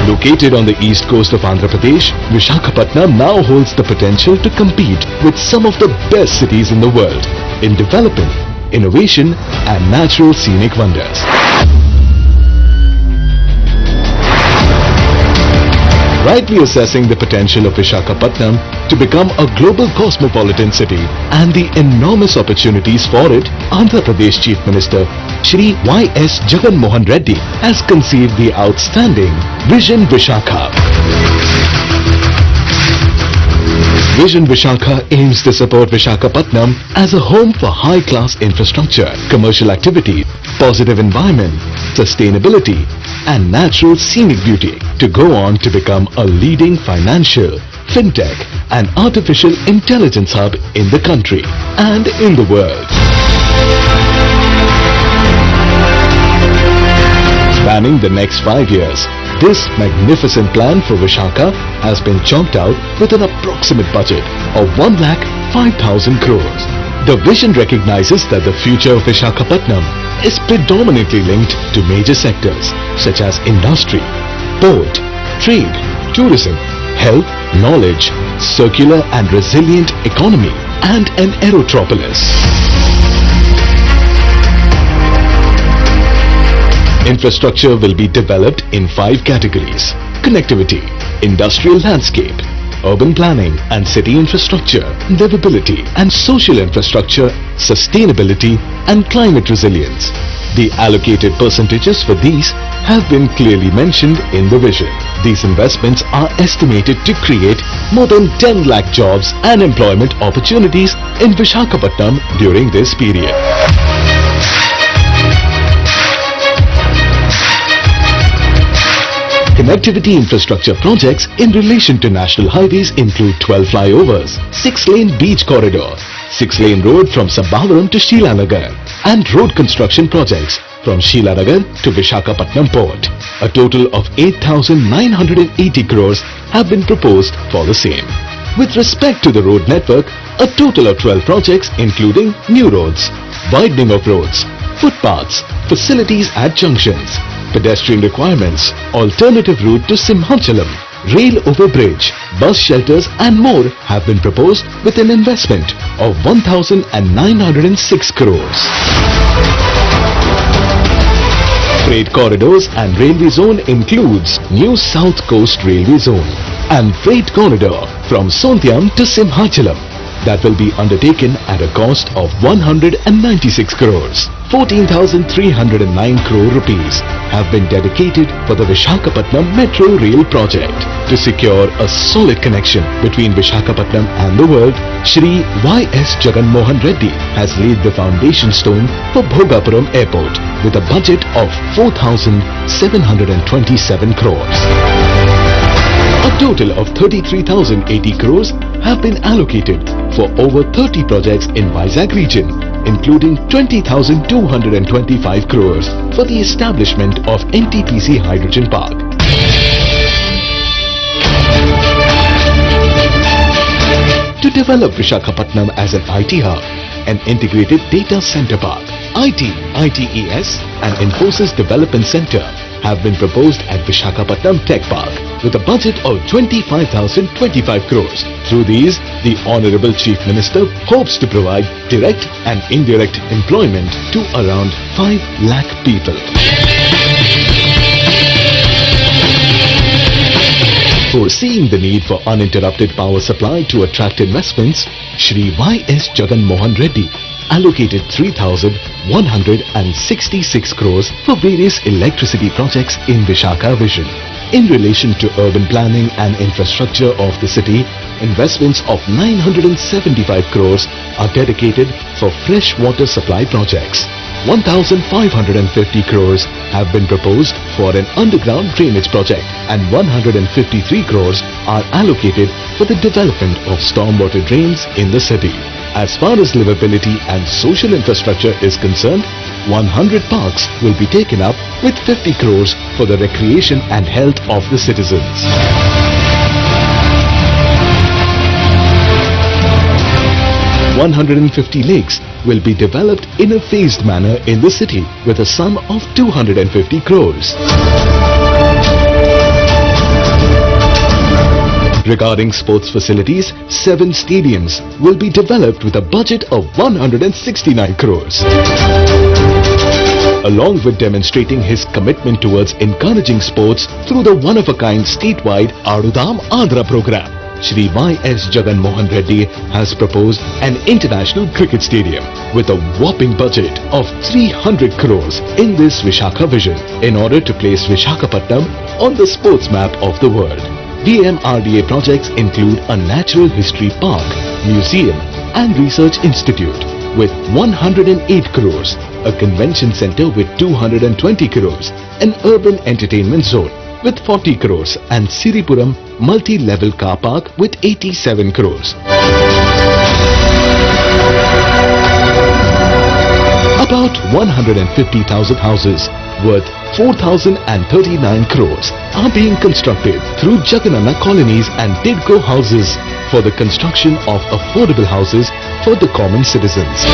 Located on the east coast of Andhra Pradesh, Visakhapatnam now holds the potential to compete with some of the best cities in the world in developing, innovation and natural scenic wonders. Rightly assessing the potential of Visakhapatnam to become a global cosmopolitan city and the enormous opportunities for it, Andhra Pradesh Chief Minister Shri Y.S. Jagan Reddy has conceived the outstanding Vision Vishaka. Vision Vishaka aims to support Visakhapatnam as a home for high-class infrastructure, commercial activity, positive environment, sustainability and natural scenic beauty to go on to become a leading financial, fintech and artificial intelligence hub in the country and in the world. Spanning the next 5 years, this magnificent plan for Vishaka has been chalked out with an approximate budget of 1,05,000 crores. The vision recognizes that the future of Visakhapatnam is predominantly linked to major sectors such as industry, port, trade, tourism, health, knowledge, circular and resilient economy and an aerotropolis. Infrastructure will be developed in 5 categories: connectivity, industrial landscape, urban planning and city infrastructure, livability and social infrastructure, sustainability and climate resilience. The allocated percentages for these have been clearly mentioned in the vision. These investments are estimated to create more than 10 lakh jobs and employment opportunities in Visakhapatnam during this period. Connectivity infrastructure projects in relation to national highways include 12 flyovers, 6-lane beach corridor, 6-lane road from Sabavaram to Sheelanagar and road construction projects from Sheelanagar to Visakhapatnam port. A total of 8,980 crores have been proposed for the same. With respect to the road network, a total of 12 projects including new roads, widening of roads, footpaths, facilities at junctions, pedestrian requirements, alternative route to Simhachalam, rail overbridge, bus shelters and more have been proposed with an investment of 1,906 crores. Freight corridors and railway zone includes new South Coast Railway Zone, and freight corridor from Sondhyam to Simhachalam that will be undertaken at a cost of 196 crores. 14,309 crore rupees have been dedicated for the Vishakhapatnam Metro Rail project. To secure a solid connection between Vishakhapatnam and the world, Shri Y.S. Jagan Reddy has laid the foundation stone for Bhogapuram Airport with a budget of 4,727 crores. A total of 33,080 crores have been allocated for over 30 projects in Vizag region, including 20,225 crores for the establishment of NTPC Hydrogen Park. To develop Vishakhapatnam as an IT hub, an integrated data center park, IT, ITES and Infosys Development Center have been proposed at Vishakhapatnam Tech Park with a budget of 25,025 crores. Through these, the Honorable Chief Minister hopes to provide direct and indirect employment to around 5 lakh people. Foreseeing the need for uninterrupted power supply to attract investments, Shri Y.S. Jagan Reddy allocated 3,166 crores for various electricity projects in Vishaka Vision. In relation to urban planning and infrastructure of the city, investments of 975 crores are dedicated for fresh water supply projects. 1,550 crores have been proposed for an underground drainage project and 153 crores are allocated for the development of stormwater drains in the city. As far as livability and social infrastructure is concerned, 100 parks will be taken up with 50 crores for the recreation and health of the citizens. $150 lakes will be developed in a phased manner in the city with a sum of 250 crores. Regarding sports facilities, 7 stadiums will be developed with a budget of 169 crores. Along with demonstrating his commitment towards encouraging sports through the one-of-a-kind statewide Adudam Andhra program, Shri Y.S. Jagan Reddy has proposed an international cricket stadium with a whopping budget of 300 crores in this Vishaka vision in order to place Vishakhapatnam on the sports map of the world. DMRDA projects include a natural history park, museum and research institute with 108 crores, a convention center with 220 crores, an urban entertainment zone with 40 crores and Siripuram multi-level car park with 87 crores. About 150,000 houses worth 4,039 crores are being constructed through Jagananna colonies and TIDCO houses for the construction of affordable houses for the common citizens.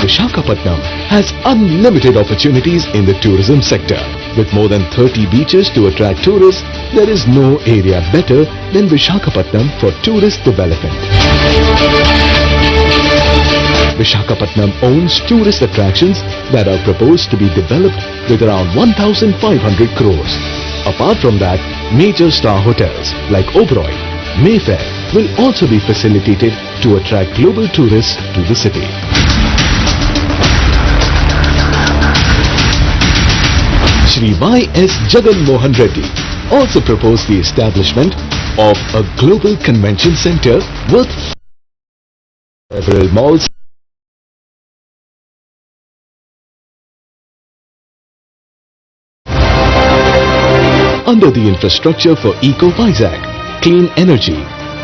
Vishakhapatnam has unlimited opportunities in the tourism sector. With more than 30 beaches to attract tourists, there is no area better than Vishakhapatnam for tourist development. Vishakhapatnam owns tourist attractions that are proposed to be developed with around 1,500 crores. Apart from that, major star hotels like Oberoi, Mayfair will also be facilitated to attract global tourists to the city. Shri Y.S. Jagan Reddy also proposed the establishment of a global convention center worth several malls under the infrastructure for Eco Vizag, Clean Energy.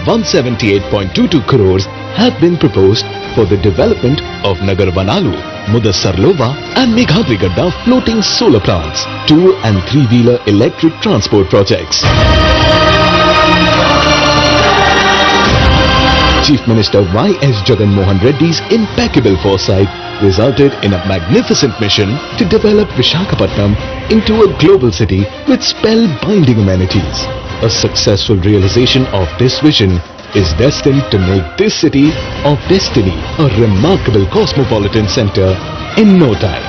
178.22 crores have been proposed for the development of Nagar Vanalu, Mudassarlova and Meghadrigadda floating solar plants, 2- and 3-wheeler electric transport projects. Chief Minister Y.S. Jagan Reddy's impeccable foresight resulted in a magnificent mission to develop Vishakhapatnam into a global city with spellbinding amenities. A successful realization of this vision is destined to make this city of destiny a remarkable cosmopolitan center in no time.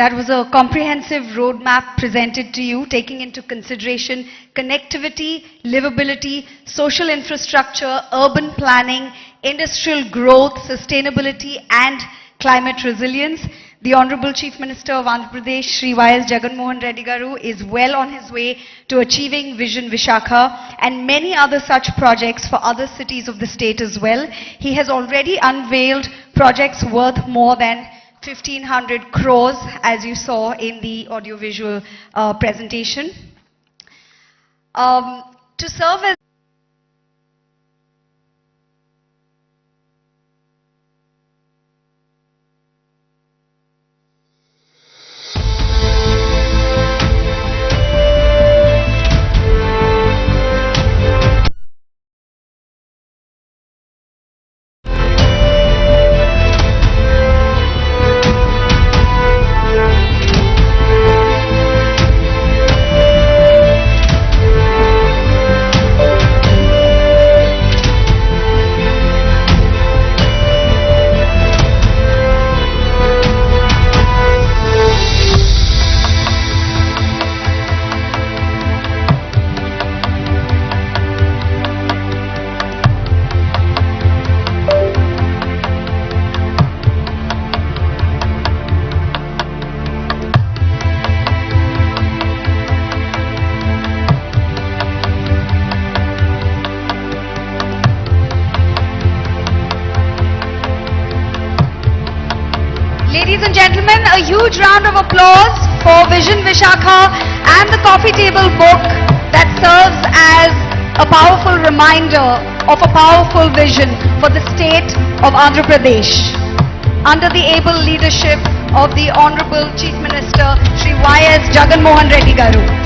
That was a comprehensive roadmap presented to you, taking into consideration connectivity, livability, social infrastructure, urban planning, industrial growth, sustainability, and climate resilience. The Honorable Chief Minister of Andhra Pradesh, Shri Y.S. Jagan Reddy Garu, is well on his way to achieving Vision Vishakha and many other such projects for other cities of the state as well. He has already unveiled projects worth more than 1,500 crores, as you saw in the audiovisual presentation. To serve as Ladies and gentlemen, a huge round of applause for Vision Vishakha and the coffee table book that serves as a powerful reminder of a powerful vision for the state of Andhra Pradesh. Under the able leadership of the Honorable Chief Minister, Shri Y.S. Jagan Reddy Garu.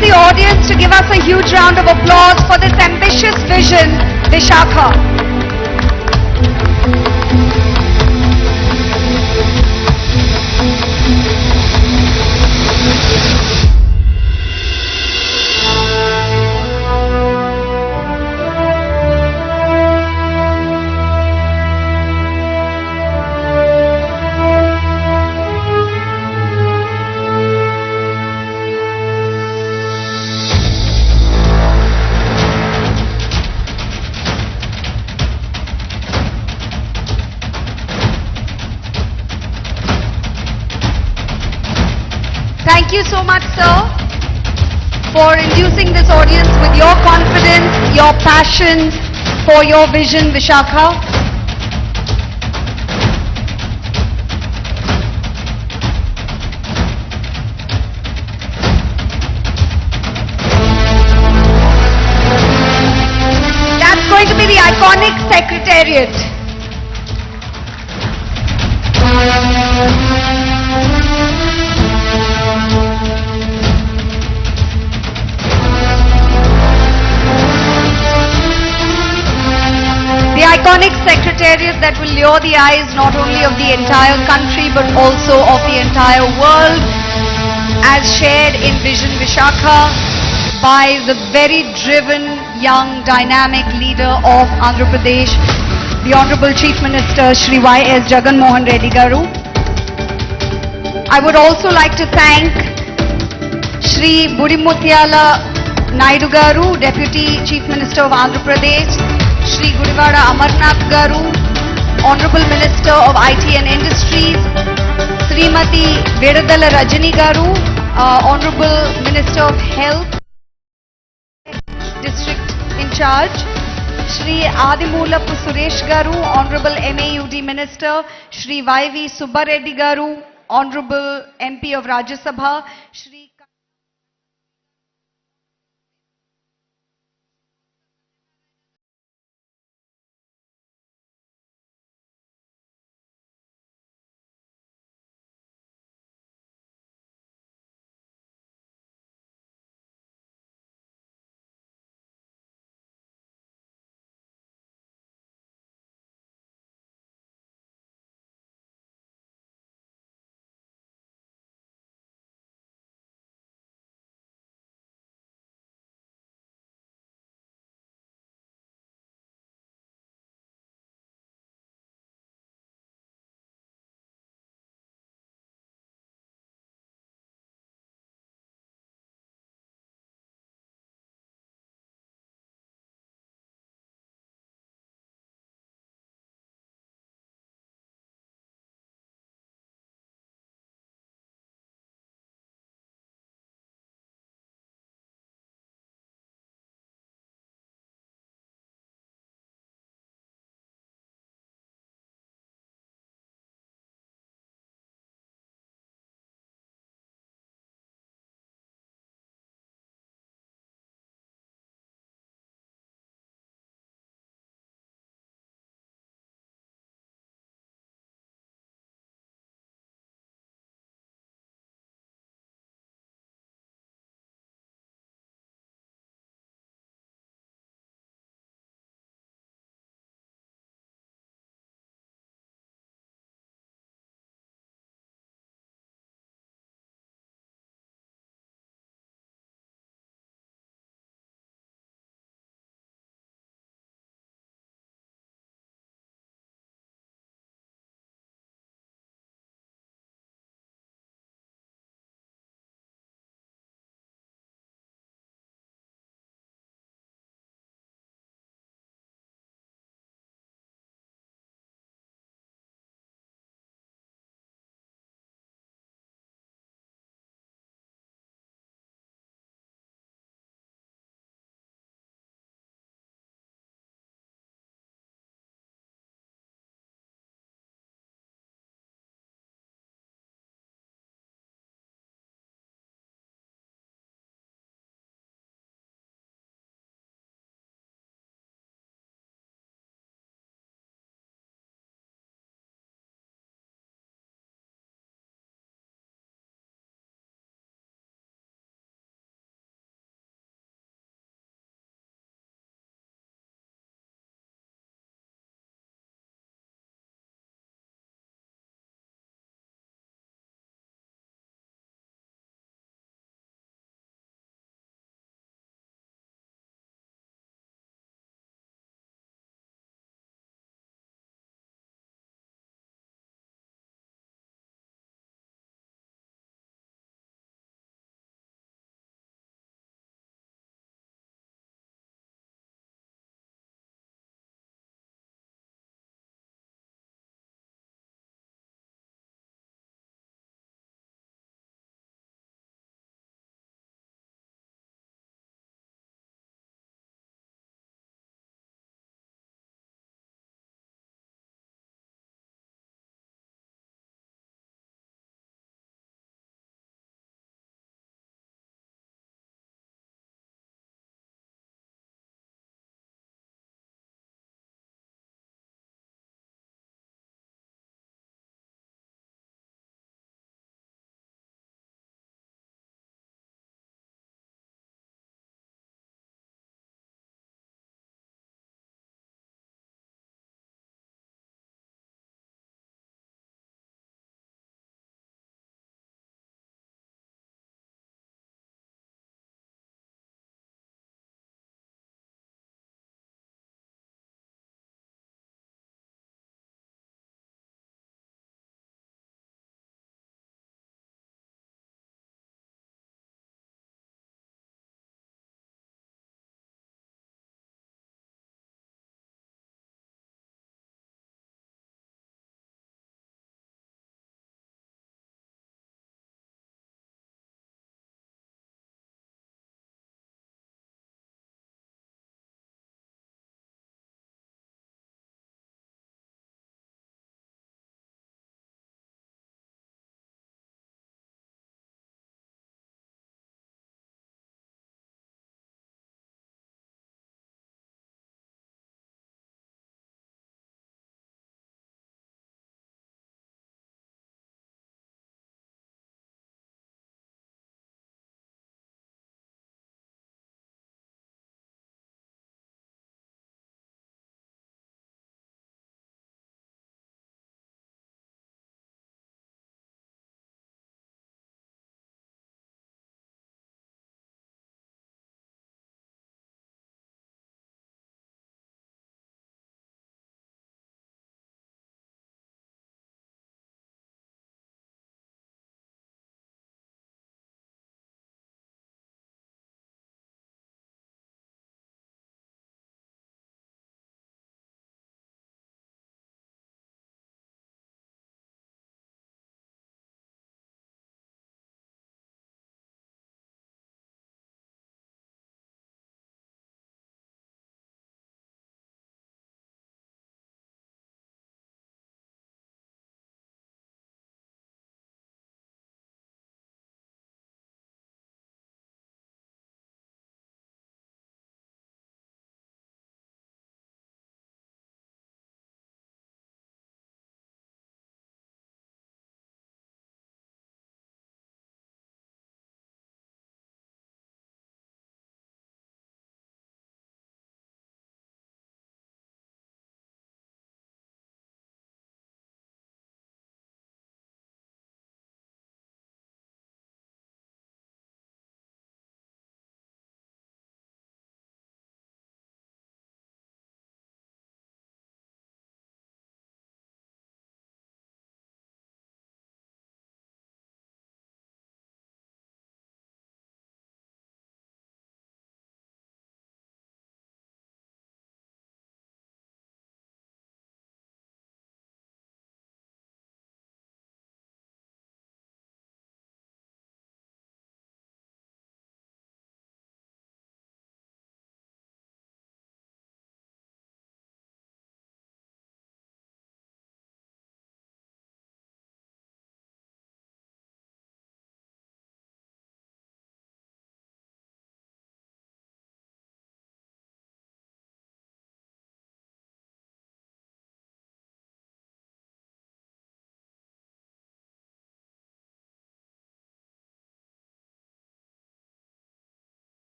The audience to give us a huge round of applause for this ambitious vision, Vishakha. Thank you so much, sir, for inducing this audience with your confidence, your passion for your vision, Vishakha. That's going to be the iconic secretariat. The iconic secretariat that will lure the eyes not only of the entire country but also of the entire world, as shared in Vision Vishakha by the very driven, young, dynamic leader of Andhra Pradesh, the Honorable Chief Minister Shri Y.S. Jagan Reddy Garu. I would also like to thank Shri Budimuttiala Naidu Garu, Deputy Chief Minister of Andhra Pradesh, Shri Gudivada Amarnath Garu, Honorable Minister of IT and Industries, Srimati Vedadala Rajani Garu, Honorable Minister of Health, District in charge, Shri Adimulapu Suresh Garu, Honorable MAUD Minister, Shri Y.V. Subbareddy Garu, Honorable MP of Rajya Sabha, Shri